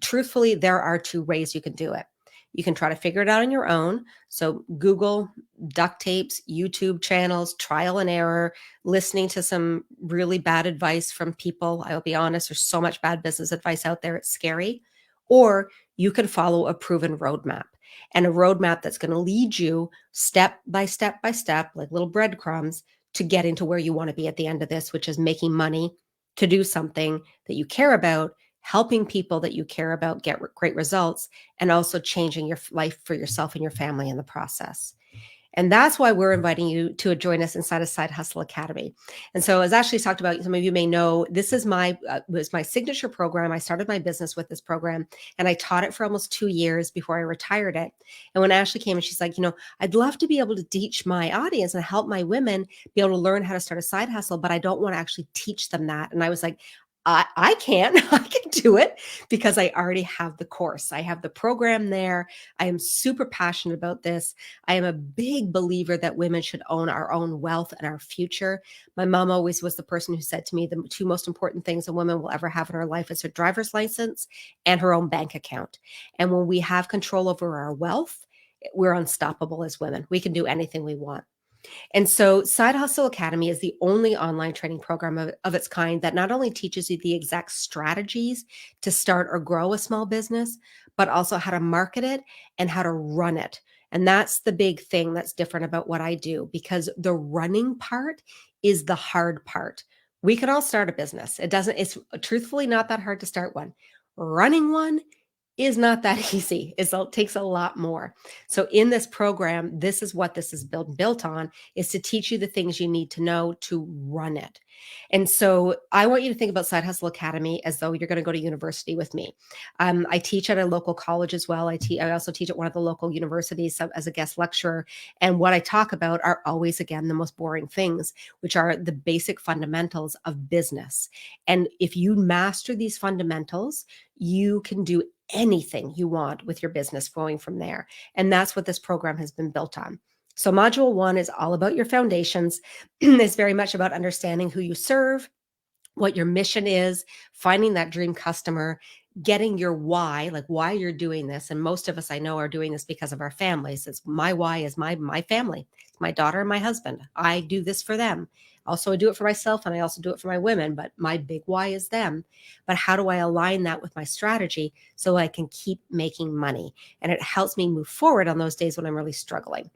Truthfully, there are 2 ways you can do it. You can try to figure it out on your own. So Google duct tapes, YouTube channels, trial and error, listening to some really bad advice from people. I'll be honest, there's so much bad business advice out there. It's scary. Or you can follow a proven roadmap, and a roadmap that's going to lead you step by step by step, like little breadcrumbs, to getting to where you want to be at the end of this, which is making money to do something that you care about, helping people that you care about get great results, and also changing your life for yourself and your family in the process. And that's why we're inviting you to join us inside of Side Hustle Academy. And so, as Ashley talked about, some of you may know, this is was my signature program. I started my business with this program, and I taught it for almost 2 years before I retired it. And when Ashley came and she's like, I'd love to be able to teach my audience and help my women be able to learn how to start a side hustle, but I don't want to actually teach them that. And I was like, I can. I can do it because I already have the course. I have the program there. I am super passionate about this. I am a big believer that women should own our own wealth and our future. My mom always was the person who said to me, the 2 most important things a woman will ever have in her life is her driver's license and her own bank account. And when we have control over our wealth, we're unstoppable as women. We can do anything we want. And so Side Hustle Academy is the only online training program of its kind that not only teaches you the exact strategies to start or grow a small business, but also how to market it and how to run it. And that's the big thing that's different about what I do, because the running part is the hard part. We can all start a business. It's truthfully not that hard to start one. Running one is not that easy. It takes a lot more. So in this program, this is what this is built on, is to teach you the things you need to know to run it. And so I want you to think about Side Hustle Academy as though you're going to go to university with me. I teach at a local college as well. I also teach at one of the local universities as a guest lecturer. And what I talk about are always, again, the most boring things, which are the basic fundamentals of business. And if you master these fundamentals, you can do anything you want with your business going from there. And that's what this program has been built on. So, module one is all about your foundations. It's very much about understanding who you serve, what your mission is, finding that dream customer, getting your why, like why you're doing this. And most of us I know are doing this because of our families. It's my why is my family, it's my daughter and my husband. I do this for them. Also, I do it for myself and I also do it for my women, but my big why is them. But how do I align that with my strategy so I can keep making money? And it helps me move forward on those days when I'm really struggling.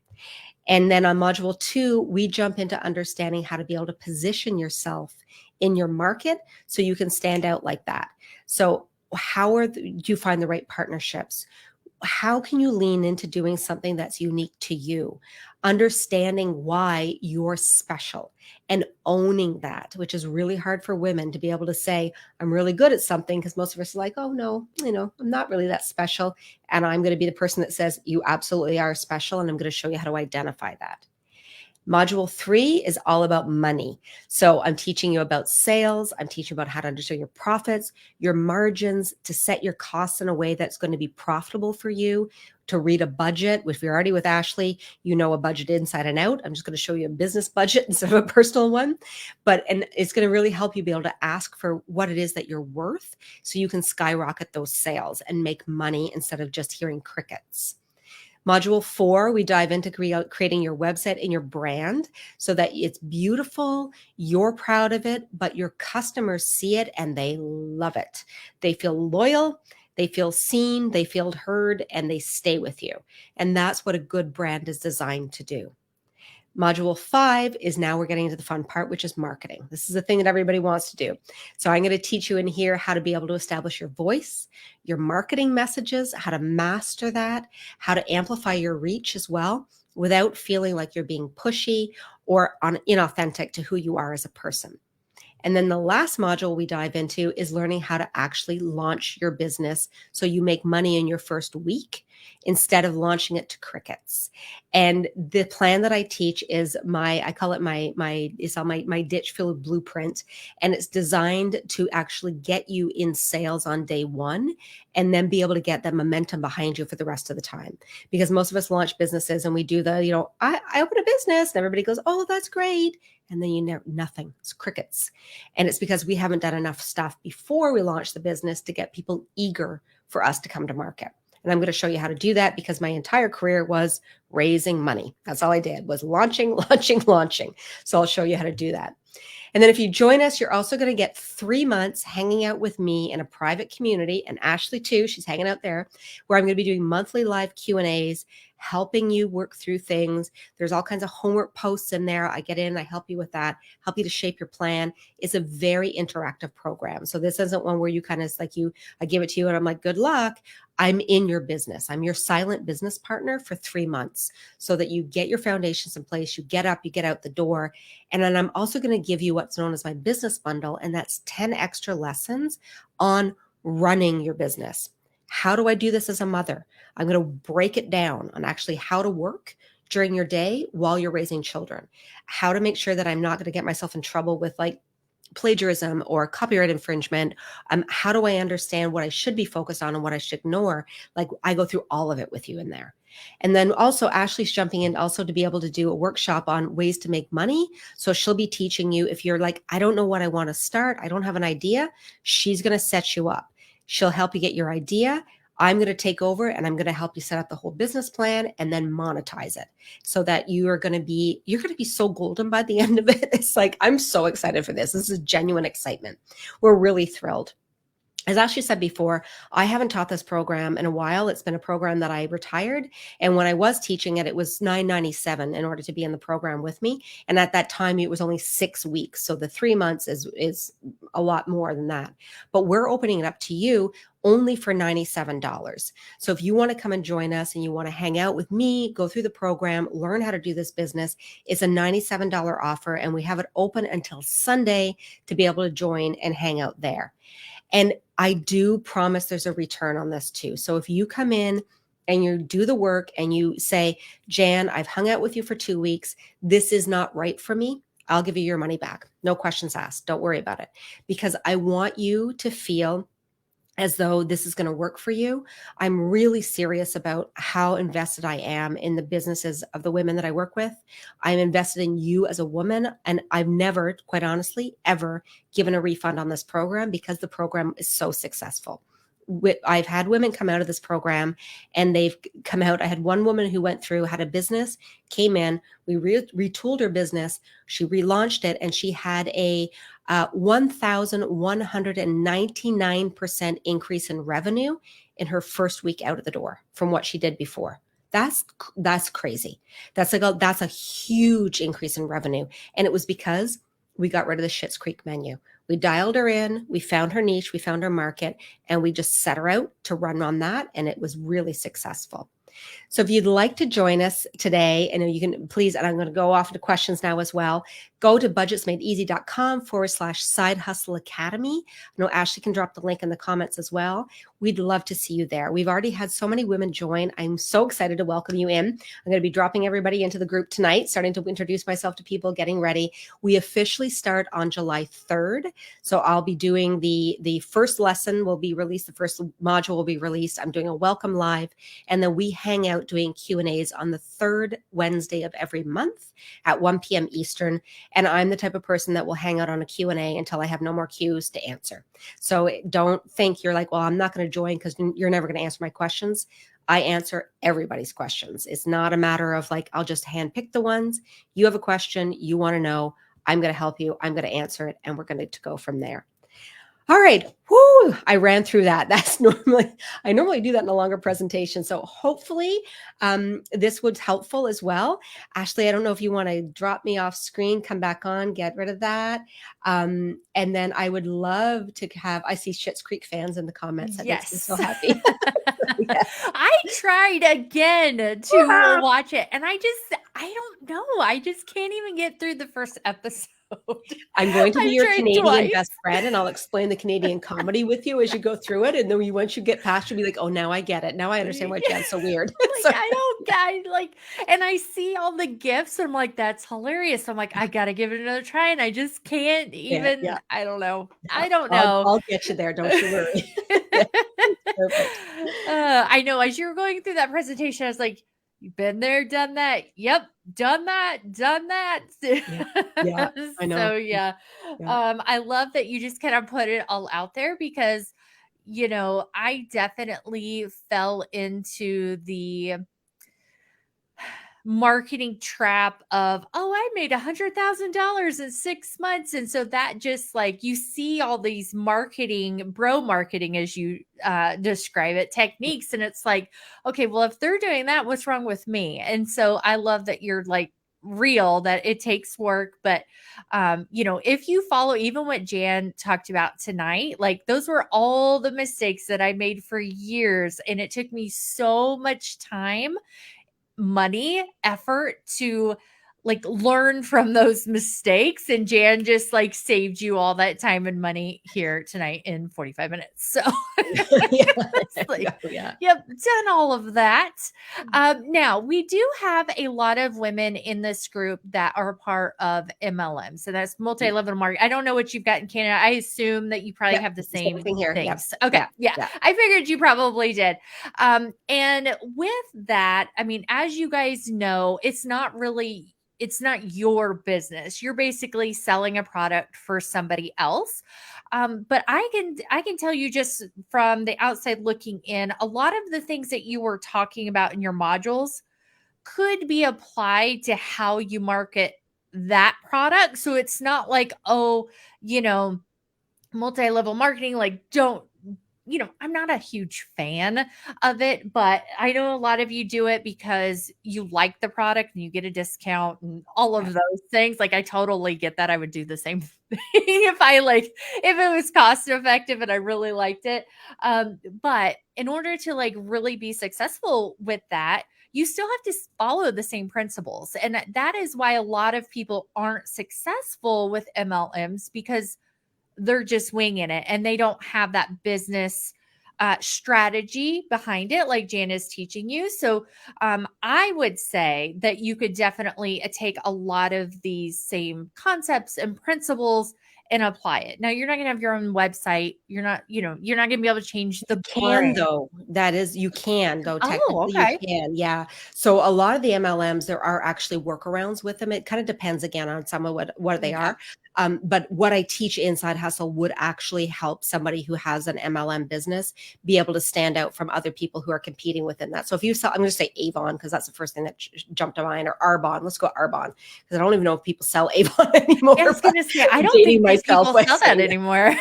And then on module two, we jump into understanding how to be able to position yourself in your market so you can stand out like that. So, do you find the right partnerships? How can you lean into doing something that's unique to you? Understanding why you're special and owning that, which is really hard for women to be able to say, I'm really good at something, because most of us are like, oh no, I'm not really that special. And I'm going to be the person that says, you absolutely are special. And I'm going to show you how to identify that. Module three is all about money. So I'm teaching you about sales. I'm teaching about how to understand your profits, your margins, to set your costs in a way that's going to be profitable for you, to read a budget. If you're already with Ashley, you know a budget inside and out. I'm just going to show you a business budget instead of a personal one. And it's going to really help you be able to ask for what it is that you're worth so you can skyrocket those sales and make money instead of just hearing crickets. Module four, we dive into creating your website and your brand so that it's beautiful, you're proud of it, but your customers see it and they love it. They feel loyal, they feel seen, they feel heard, and they stay with you. And that's what a good brand is designed to do. Module five is now we're getting into the fun part, which is marketing. This is the thing that everybody wants to do. So I'm going to teach you in here how to be able to establish your voice, your marketing messages, how to master that, how to amplify your reach as well without feeling like you're being pushy or inauthentic to who you are as a person. And then the last module we dive into is learning how to actually launch your business so you make money in your first week instead of launching it to crickets. And the plan that I teach is I call it my Ditchfield blueprint. And it's designed to actually get you in sales on day one and then be able to get that momentum behind you for the rest of the time. Because most of us launch businesses and we do I open a business and everybody goes, oh, that's great. And then nothing. It's crickets. And it's because we haven't done enough stuff before we launch the business to get people eager for us to come to market. And I'm going to show you how to do that because my entire career was raising money. That's all I did was launching. So I'll show you how to do that. And then if you join us, you're also going to get 3 months hanging out with me in a private community, and Ashley too, she's hanging out there, where I'm going to be doing monthly live Q&As, helping you work through things. There's all kinds of homework posts in there. I get in, I help you with that, help you to shape your plan. It's a very interactive program. So this isn't one where you kind of I give it to you and I'm like, good luck. I'm in your business. I'm your silent business partner for 3 months so that you get your foundations in place, you get up, you get out the door. And then I'm also going to give you what's known as my business bundle. And that's 10 extra lessons on running your business. How do I do this as a mother? I'm going to break it down on actually how to work during your day while you're raising children, how to make sure that I'm not going to get myself in trouble with plagiarism or copyright infringement. How do I understand what I should be focused on and what I should ignore? I go through all of it with you in there. And then also Ashley's jumping in also to be able to do a workshop on ways to make money. So she'll be teaching you if you're like, I don't know what I want to start, I don't have an idea. She's going to set you up. She'll help you get your idea. I'm going to take over and I'm going to help you set up the whole business plan and then monetize it so that you're going to be so golden by the end of it. It's like, I'm so excited for this. This is genuine excitement. We're really thrilled. As Ashley said before, I haven't taught this program in a while. It's been a program that I retired. And when I was teaching it, it was $9.97 in order to be in the program with me. And at that time, it was only 6 weeks. So the 3 months is a lot more than that. But we're opening it up to you only for $97. So if you want to come and join us and you want to hang out with me, go through the program, learn how to do this business, it's a $97 offer. And we have it open until Sunday to be able to join and hang out there. And I do promise there's a return on this too. So if you come in and you do the work and you say, Jan, I've hung out with you for 2 weeks. This is not right for me. I'll give you your money back. No questions asked. Don't worry about it. Because I want you to feel as though this is going to work for you. I'm really serious about how invested I am in the businesses of the women that I work with. I'm invested in you as a woman. And I've never, quite honestly, ever given a refund on this program because the program is so successful. I've had women come out of this program and they've come out. I had one woman who went through, had a business, came in, we retooled her business, she relaunched it, and she had a 1,199% increase in revenue in her first week out of the door from what she did before. That's crazy. That's a huge increase in revenue. And it was because we got rid of the Schitt's Creek menu. We dialed her in, we found her niche, we found her market, and we just set her out to run on that. And it was really successful. So if you'd like to join us today, and you can please, and I'm going to go off into questions now as well, go to budgetsmadeeasy.com/side hustle academy. I know Ashley can drop the link in the comments as well. We'd love to see you there. We've already had so many women join. I'm so excited to welcome you in. I'm going to be dropping everybody into the group tonight, starting to introduce myself to people, getting ready. We officially start on July 3rd. So I'll be doing the first lesson will be released. The first module will be released. I'm doing a welcome live. And then we hang out doing Q&As on the third Wednesday of every month at 1 p.m. Eastern. And I'm the type of person that will hang out on a Q&A until I have no more Q's to answer. So don't think you're like, well, I'm not going to join because you're never going to answer my questions. I answer everybody's questions. It's not a matter of like, I'll just handpick the ones. You have a question, you want to know, I'm going to help you. I'm going to answer it. And we're going to go from there. All right. Whoo, I ran through that. I normally do that in a longer presentation. So hopefully this was helpful as well. Ashley, I don't know if you want to drop me off screen, come back on, get rid of that. And then I would love to I see Schitt's Creek fans in the comments. That makes me so happy. I tried again to watch it and I don't know. I just can't even get through the first episode. I'm going to be your Canadian best friend, and I'll explain the Canadian comedy with you as you go through it. And then once you get past, you'll be like, oh, now I get it. Now I understand why Jan's so weird. And I see all the gifts. And I'm like, that's hilarious. I'm like, I got to give it another try. And I just can't even, I don't know. I don't know. I'll get you there. Don't you worry. Perfect. I know as you were going through that presentation, I was like, you've been there, done that. Yep. Done that. Yeah, I know. So yeah. I love that you just kind of put it all out there because, I definitely fell into the marketing trap of, oh, I made $100,000 in 6 months. And so that just like, you see all these bro marketing, as you describe it, techniques. And it's like, okay, well, if they're doing that, what's wrong with me? And so I love that you're like real, that it takes work. But, if you follow even what Jan talked about tonight, like those were all the mistakes that I made for years. And it took me so much time, money, effort to like learn from those mistakes. And Jan just like saved you all that time and money here tonight in 45 minutes. So yep, done all of that. Now we do have a lot of women in this group that are part of MLM. So that's multi-level marketing. I don't know what you've got in Canada. I assume that you probably have the same thing here. Things. Yep. Okay. Yeah. I figured you probably did. And with that, I mean, as you guys know, it's not your business. You're basically selling a product for somebody else. But I can tell you just from the outside looking in, a lot of the things that you were talking about in your modules could be applied to how you market that product. So it's not like, multi-level marketing, like don't I'm not a huge fan of it, but I know a lot of you do it because you like the product and you get a discount and all of Yeah. those things. Like I totally get that. I would do the same thing if it was cost effective and I really liked it. But in order to like really be successful with that, you still have to follow the same principles. And that is why a lot of people aren't successful with MLMs because they're just winging it and they don't have that business strategy behind it like Jan is teaching you. So I would say that you could definitely take a lot of these same concepts and principles and apply it. Now you're not going to have your own website. You're not going to be able to change the Can brand. though. That is, you can though, Oh, technically you okay. can, yeah. So a lot of the MLMs, there are actually workarounds with them. It kind of depends again on some of what they Okay. are. But what I teach inside hustle would actually help somebody who has an MLM business be able to stand out from other people who are competing within that. So if you sell, I'm going to say Avon because that's the first thing that jumped to mind, or Arbonne. Let's go Arbonne because I don't even know if people sell Avon Yeah, I anymore. was But going to say, I I'm don't dating think that myself people by sell that saying that. anymore.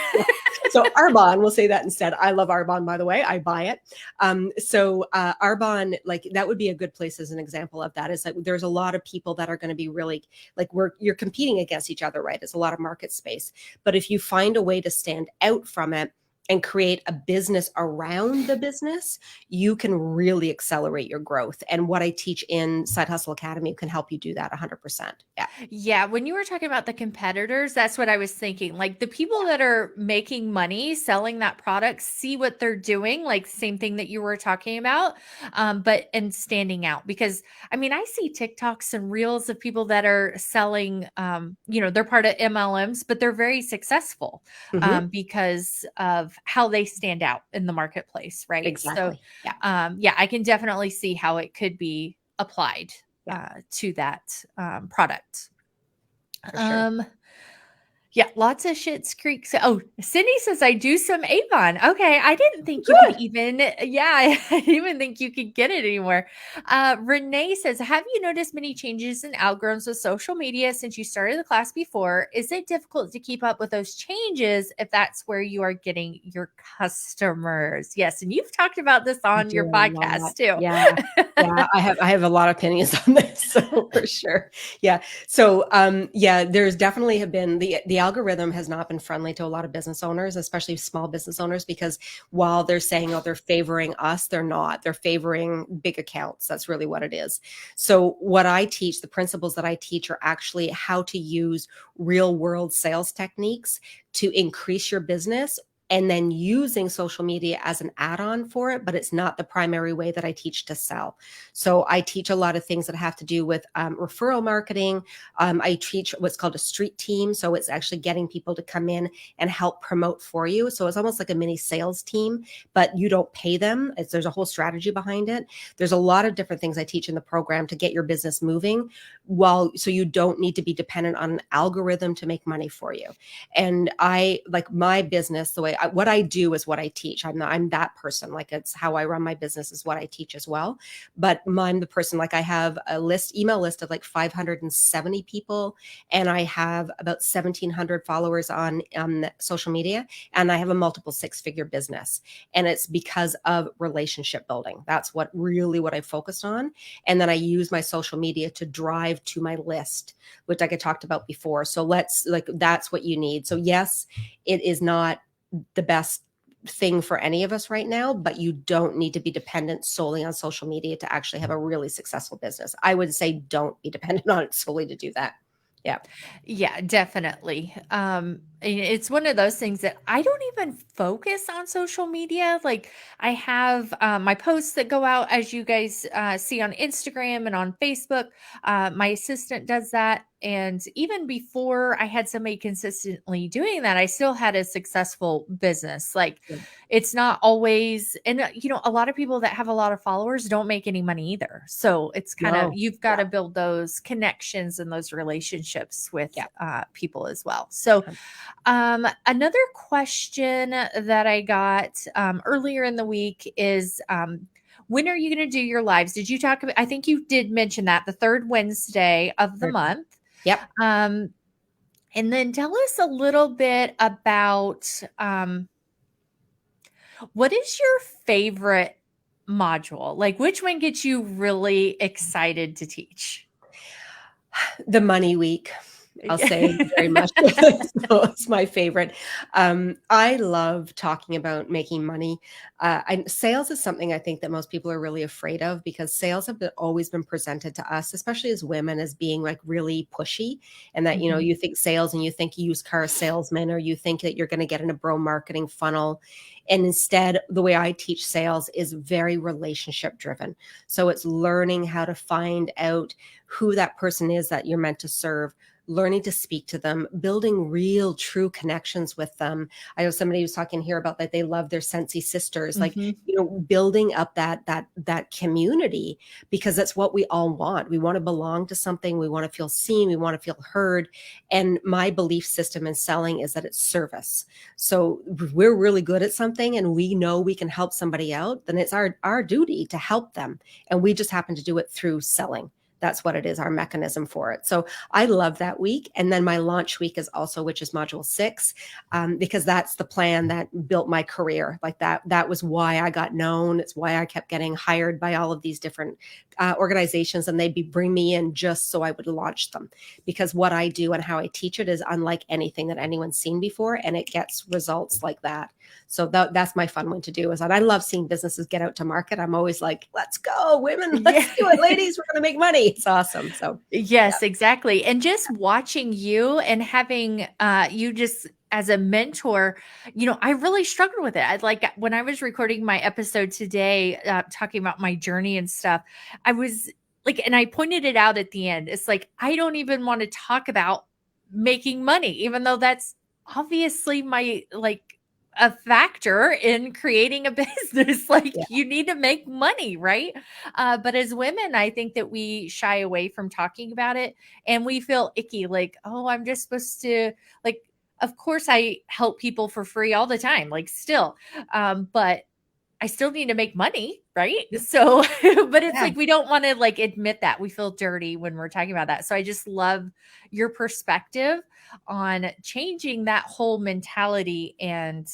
So Arbonne, we'll say that instead. I love Arbonne, by the way. I buy it. Arbonne, like that would be a good place as an example of that. Is that there's a lot of people that are going to be really like you're competing against each other, right? It's a lot of market space. But if you find a way to stand out from it and create a business around the business, you can really accelerate your growth. And what I teach in Side Hustle Academy can help you do that 100%. Yeah. Yeah, when you were talking about the competitors, that's what I was thinking. Like the people that are making money selling that product see what they're doing, like same thing that you were talking about, but and standing out. Because I mean, I see TikToks and reels of people that are selling, they're part of MLMs, but they're very successful Hmm. because of how they stand out in the marketplace, right? So, Exactly. Yeah. yeah, I can definitely see how it could be applied Yeah. to that product. For sure. Um, yeah, lots of Schitt's Creek. So, oh, Cindy says I do some Avon. Okay, I didn't think you could Good. even. Yeah, I didn't even think you could get it anymore. Renee says, have you noticed many changes in algorithms with social media since you started the class before? Is it difficult to keep up with those changes if that's where you are getting your customers? Yes, and you've talked about this I on do your a lot. podcast too. Yeah. Yeah. I have a lot of opinions on this. So for sure. Yeah. So yeah, there's definitely have been the algorithm has not been friendly to a lot of business owners, especially small business owners, because while they're saying, oh, they're favoring us, they're not. They're favoring big accounts. That's really what it is. So what I teach, the principles that I teach are actually how to use real world sales techniques to increase your business, and then using social media as an add-on for it, but it's not the primary way that I teach to sell. So I teach a lot of things that have to do with referral marketing. I teach what's called a street team. So it's actually getting people to come in and help promote for you. So it's almost like a mini sales team, but you don't pay them. There's a whole strategy behind it. There's a lot of different things I teach in the program to get your business moving, so you don't need to be dependent on an algorithm to make money for you. And I like my business, what I do is what I teach. I'm that person. Like it's how I run my business is what I teach as well. But I'm the person, like I have a email list of like 570 people, and I have about 1,700 followers on social media, and I have a multiple six-figure business. And it's because of relationship building. That's what I focused on. And then I use my social media to drive to my list, which like I talked about before. So that's what you need. So yes, it is not the best thing for any of us right now, but you don't need to be dependent solely on social media to actually have a really successful business. I would say don't be dependent on it solely to do that. Yeah. Yeah, definitely. And it's one of those things that I don't even focus on social media. Like I have my posts that go out, as you guys see on Instagram and on Facebook. My assistant does that. And even before I had somebody consistently doing that, I still had a successful business. Like Yeah. it's not always, and a lot of people that have a lot of followers don't make any money either. So it's kind of, No. you've got Yeah. to build those connections and those relationships with Yeah. people as well. So another question that I got earlier in the week is, when are you going to do your lives? Did you talk about, I think you did mention that the third Wednesday of the month. Yep. Um, and then tell us a little bit about, What is your favorite module? Like, which one gets you really excited to teach? The money week, I'll say very much. So it's my favorite. I love talking about making money. Sales is something I think that most people are really afraid of because sales have always been presented to us, especially as women, as being like really pushy. And that, you know, Mhm. you think sales and you think used car salesman, or you think that you're going to get in a bro marketing funnel. And instead, the way I teach sales is very relationship driven. So it's learning how to find out who that person is that you're meant to serve, learning to speak to them, building real true connections with them. I know somebody was talking here about that they love their Sensi sisters, like, Mhm. you know, building up that community, because that's what we all want. We want to belong to something, we want to feel seen, we want to feel heard. And my belief system in selling is that it's service. So if we're really good at something and we know we can help somebody out, then it's our duty to help them. And we just happen to do it through selling. That's what it is, our mechanism for it. So I love that week. And then my launch week is also, which is module 6, because that's the plan that built my career. Like that was why I got known. It's why I kept getting hired by all of these different organizations, and they'd bring me in just so I would launch them, because what I do and how I teach it is unlike anything that anyone's seen before, and it gets results like that. So that's my fun one to do, is that I love seeing businesses get out to market. I'm always like, let's go, women, Yeah. let's do it, ladies, we're going to make money. It's awesome. So yeah. Yes, exactly. And just watching you and having you just as a mentor, I really struggled with it. I like when I was recording my episode today, talking about my journey and stuff, I was like, and I pointed it out at the end. It's like, I don't even want to talk about making money, even though that's obviously my like a factor in creating a business. Like Yeah. you need to make money, right? But as women, I think that we shy away from talking about it and we feel icky, like, oh, I'm just supposed to, like, of course, I help people for free all the time, like, still. But I still need to make money, right? So, but it's Yeah. like we don't want to like admit that. We feel dirty when we're talking about that. So I just love your perspective on changing that whole mentality and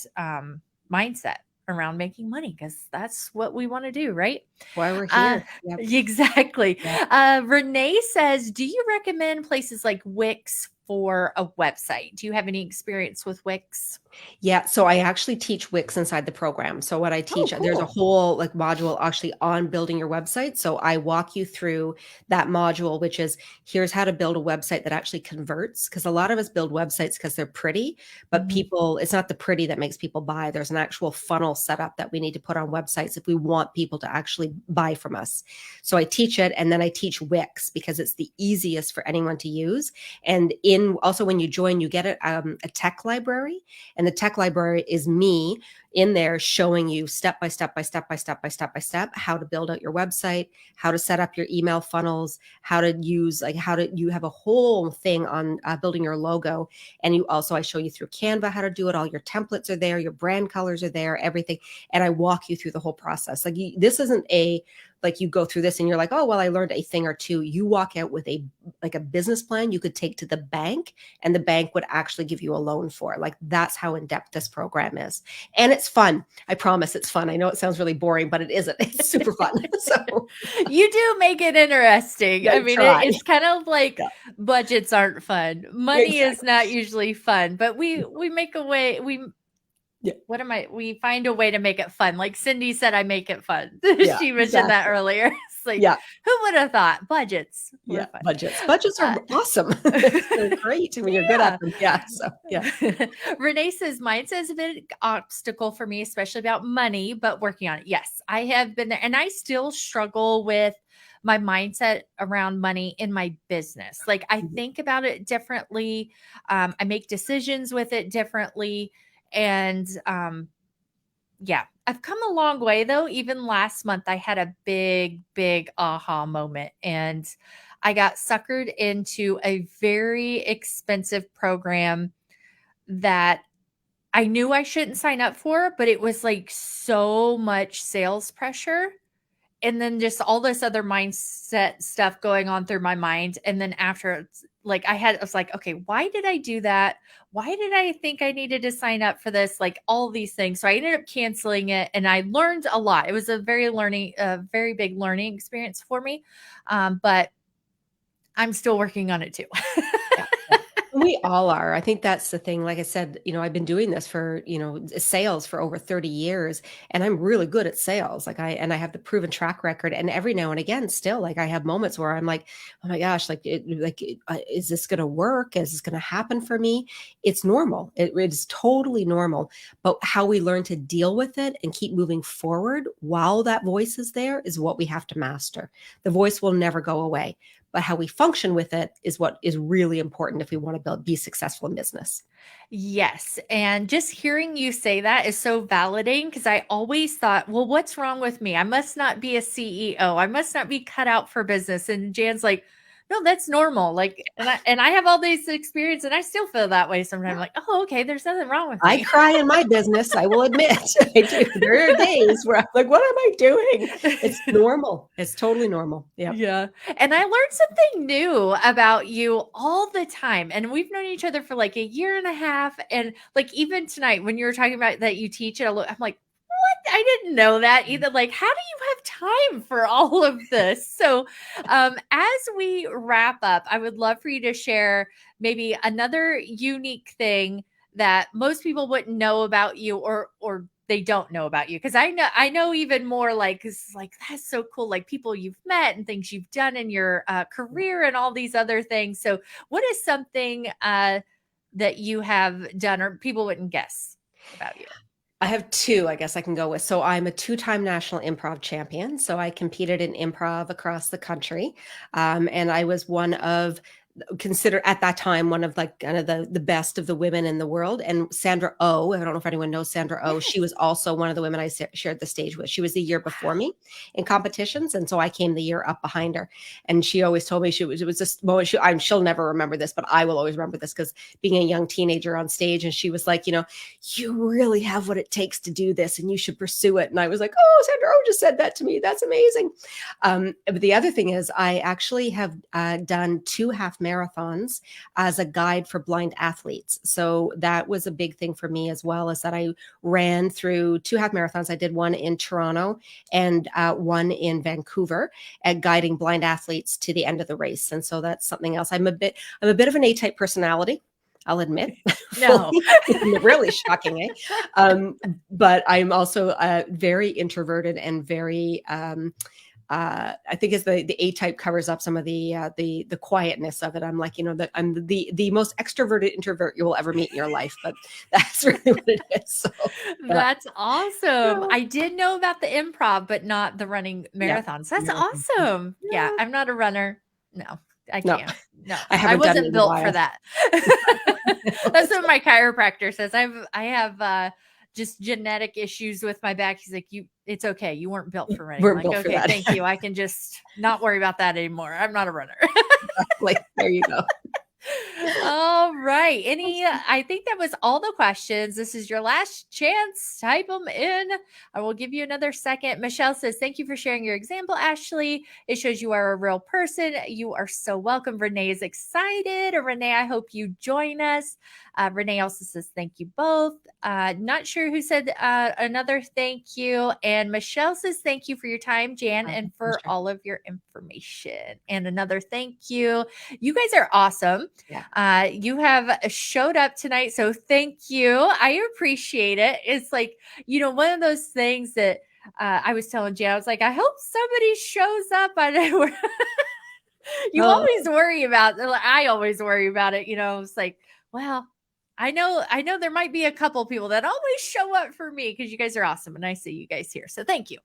mindset around making money because that's what we want to do, right? Why we're Uh, here. Yep. exactly. Yep. Renee says, do you recommend places like Wix for a website? Do you have any experience with Wix? Yeah, so I actually teach Wix inside the program. So what I Oh, teach, there's a cool. whole like module actually on building your website. So I walk you through that module, which is here's how to build a website that actually converts. Because a lot of us build websites because they're pretty, but Mhm. people, it's not the pretty that makes people buy. There's an actual funnel setup that we need to put on websites if we want people to actually buy from us. So I teach it, and then I teach Wix because it's the easiest for anyone to use. And in also when you join, you get a tech library, and the tech library is me in there showing you step by step by step by step by step by step how to build out your website, how to set up your email funnels, how to use like how to you have a whole thing on building your logo. And you also, I show you through Canva how to do it. All your templates are there, your brand colors are there, everything. And I walk you through the whole process. Like this isn't a like you go through this and you're like, oh well, I learned a thing or two. You walk out with a business plan you could take to the bank, and the bank would actually give you a loan for. Like that's how in depth this program is. And it's fun. I promise it's fun. I know it sounds really boring, but it isn't. It's super fun. So You do make it interesting. I I mean, try. it's kind of like Yeah, budgets aren't fun. Money is exactly. not usually fun, but we make a way. Yeah, We find a way to make it fun. Like Cindy said, I make it fun. yeah, She mentioned that exactly. earlier. It's like, Yeah, who would have thought budgets were yeah. fun? Budgets are Uh, awesome. They're great when you're good at yeah. them. Yeah. So yeah. Renee says, mine says a big obstacle for me, especially about money, but working on it. Yes, I have been there and I still struggle with my mindset around money in my business. Like I Mhm. think about it differently. I make decisions with it differently. And yeah, I've come a long way though. Even last month, I had a big, big aha moment and I got suckered into a very expensive program that I knew I shouldn't sign up for, but it was like so much sales pressure. And then just all this other mindset stuff going on through my mind. And then after like I was like, okay, why did I do that? Why did I think I needed to sign up for this? Like all these things. So I ended up canceling it, and I learned a lot. It was a very big learning experience for me. But I'm still working on it too. Yeah, yeah. We all are. I think that's the thing. Like I said, I've been doing this for, sales for over 30 years, and I'm really good at sales. I have the proven track record. And every now and again, still, like, I have moments where I'm like, oh my gosh, is this going to work? Is this going to happen for me? It's normal. It's totally normal. But how we learn to deal with it and keep moving forward while that voice is there is what we have to master. The voice will never go away, but how we function with it is what is really important if we want to be successful in business. Yes. And just hearing you say that is so validating, because I always thought, well, what's wrong with me? I must not be a CEO. I must not be cut out for business. And Jan's like, no, that's normal. Like, and I have all this experience, and I still feel that way sometimes. Like, oh, okay, there's nothing wrong with I me. cry in my business, I will admit. I do. There are days where I'm like, what am I doing? It's normal. It's totally normal. Yeah. Yeah. And I learned something new about you all the time. And we've known each other for like a year and a half. And like even tonight, when you were talking about that you teach it, I'm like, what? I didn't know that either. Like, how do you have time for all of this? So, as we wrap up, I would love for you to share maybe another unique thing that most people wouldn't know about you, or they don't know about you, because I know even more, like, 'cause like that's so cool, like people you've met and things you've done in your career and all these other things. So what is something that you have done or people wouldn't guess about you? I have two, I guess I can go with. So I'm a two-time national improv champion. So I competed in improv across the country. And I was considered at that time one of like kind of the best of the women in the world. And Sandra Oh, I don't know if anyone knows Sandra Oh, she was Yes. also one of the women I shared the stage with. She was the year before Wow. me in competitions, and so I came the year up behind her. And she always told me it was this moment. She'll never remember this, but I will always remember this, because being a young teenager on stage, and she was like, you really have what it takes to do this, and you should pursue it. And I was like, oh, Sandra Oh just said that to me. That's amazing. But the other thing is, I actually have done 2 half marathons as a guide for blind athletes. So that was a big thing for me as well, is that I ran through 2 half marathons. I did one in Toronto and one in Vancouver at guiding blind athletes to the end of the race. And so that's something else. I'm a bit of an A-type personality, I'll admit. No. Really shocking, eh? But I'm also very introverted and very I think as the A type covers up some of the quietness of it. I'm like, that I'm the most extroverted introvert you will ever meet in your life, but that's really what it is. So, but That's awesome. yeah, I did know about the improv, but not the running yeah, marathons. That's marathon. awesome. Yeah, Yeah, I'm not a runner. No, I no, can't. No, I I haven't done it wasn't in a built for while. that. That's what my chiropractor says. I have just genetic issues with my back. He's like, it's okay. You weren't built for running. I'm We're like, built for okay, that. thank you. I can just not worry about that anymore. I'm not a runner. Like, there you go. All right. I think that was all the questions. This is your last chance. Type them in. I will give you another second. Michelle says, thank you for sharing your example, Ashley. It shows you are a real person. You are so welcome. Renee is excited. Renee, I hope you join us. Renee also says, thank you both. Not sure who said another thank you. And Michelle says, thank you for your time, Jan, My and for pleasure. all of your information. And another thank you. You guys are awesome. Yeah. You have showed up tonight, so thank you. I appreciate it. It's like, one of those things that I was telling Jan, I was like, I hope somebody shows up. I know you Oh, always worry about, I always worry about it. It's like, well, I know there might be a couple people that always show up for me, because you guys are awesome and I see you guys here. So thank you.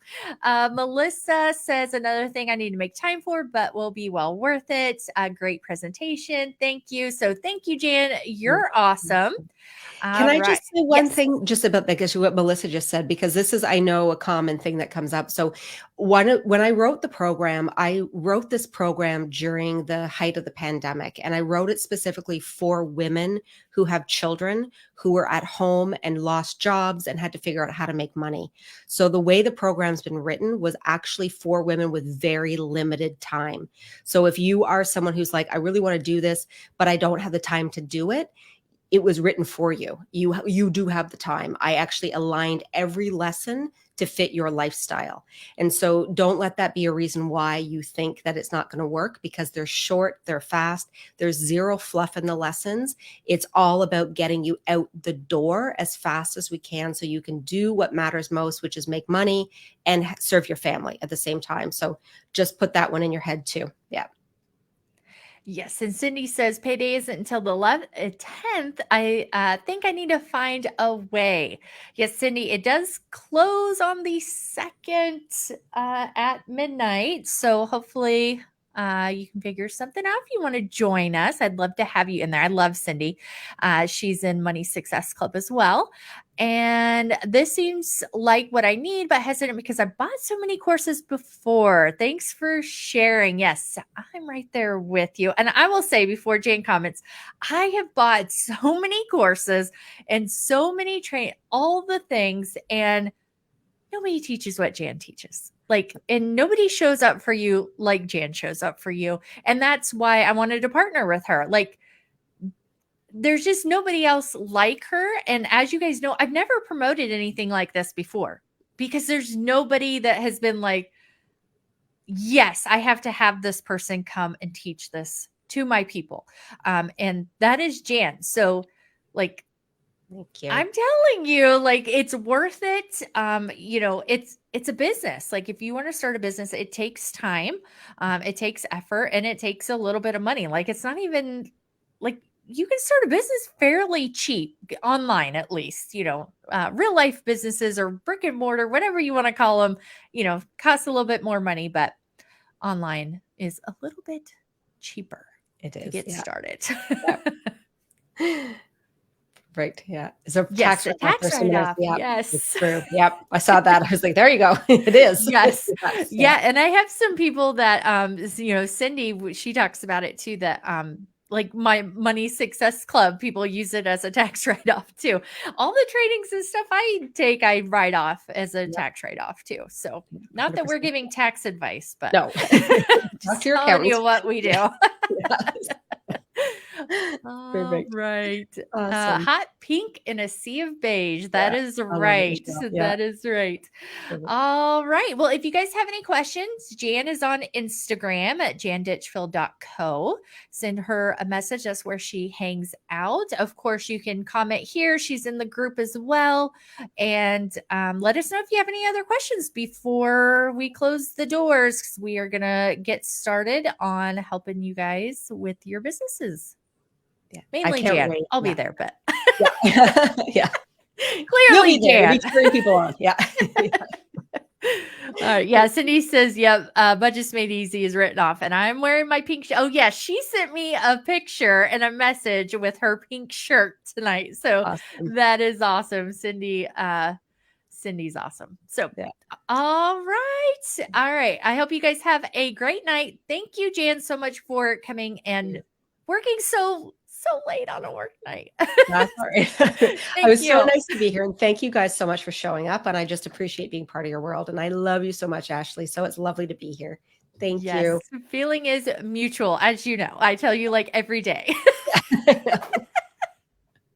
Melissa says, another thing I need to make time for, but will be well worth it. A great presentation. Thank you. So thank you, Jan. you're You're awesome. Can All I right. just say one Yes. thing just about, like, what Melissa just said, because this is, I know, a common thing that comes up. So when I wrote the program, I wrote this program during the height of the pandemic, and I wrote it specifically for women who have children who were at home and lost jobs and had to figure out how to make money. So the way the program's been written was actually for women with very limited time. So if you are someone who's like, I really want to do this, but I don't have the time to do it, it was written for you. You do have the time. I actually aligned every lesson to fit your lifestyle. And so don't let that be a reason why you think that it's not going to work, because they're short, they're fast, there's zero fluff in the lessons. It's all about getting you out the door as fast as we can so you can do what matters most, which is make money and serve your family at the same time. So just put that one in your head too. Yeah. Yes, and Cindy says payday isn't until the 10th. I think I need to find a way. Yes, Cindy, it does close on the 2nd at midnight. So hopefully you can figure something out if you want to join us. I'd love to have you in there. I love Cindy. She's in Money Success Club as well. And this seems like what I need, but hesitant because I bought so many courses before. Thanks for sharing. Yes, I'm right there with you. And I will say before Jane comments, I have bought so many courses and so many all the things, and nobody teaches what Jan teaches. Like, and nobody shows up for you like Jan shows up for you. And that's why I wanted to partner with her. Like, there's just nobody else like her. And as you guys know, I've never promoted anything like this before because there's nobody that has been like, yes, I have to have this person come and teach this to my people. And that is Jan. So like, Thank you. I'm telling you, like, it's worth it. It's a business. Like, if you want to start a business, it takes time, it takes effort, and it takes a little bit of money. Like, it's not even like you can start a business fairly cheap online, at least, real life businesses or brick and mortar, whatever you want to call them, cost a little bit more money, but online is a little bit cheaper to get started. Yeah. Right. Yeah. It's a Yes, tax a tax write-off. Yes. It's true. Yep. I saw that. I was like, there you go. It is. Yes. Yes. Yeah. And I have some people that, Cindy, she talks about it too, that, like my Money Success Club, people use it as a tax write-off too. All the trainings and stuff I write off as a tax write-off too. So not that we're 100%. giving tax advice, but No. just to your telling you accountant. what we do. Yes. All Perfect. right. Awesome. Hot pink in a sea of beige. That Yeah, is I love it right. as well. Yeah. That is right. Perfect. All right. Well, if you guys have any questions, Jan is on Instagram at janditchfield.co. Send her a message. That's where she hangs out. Of course, you can comment here. She's in the group as well. And let us know if you have any other questions before we close the doors, because we are going to get started on helping you guys with your businesses. Yeah. Mainly I can't Jan. wait. I'll be there, but Yeah. Yeah. You'll clearly be there. You'll Jan. be cheering people on. Yeah. All right. Yeah. Cindy says, yep, budget's made easy is written off. And I'm wearing my pink shirt. Oh, yeah. She sent me a picture and a message with her pink shirt tonight. So Awesome. that is awesome. Cindy's awesome. So, Yeah. all right. All right. I hope you guys have a great night. Thank you, Jan, so much for coming and working so late on a work night. That's all right. It was so nice to be here. And thank you guys so much for showing up. And I just appreciate being part of your world. And I love you so much, Ashley. So it's lovely to be here. Thank you. Feeling is mutual, as you know. I tell you like every day.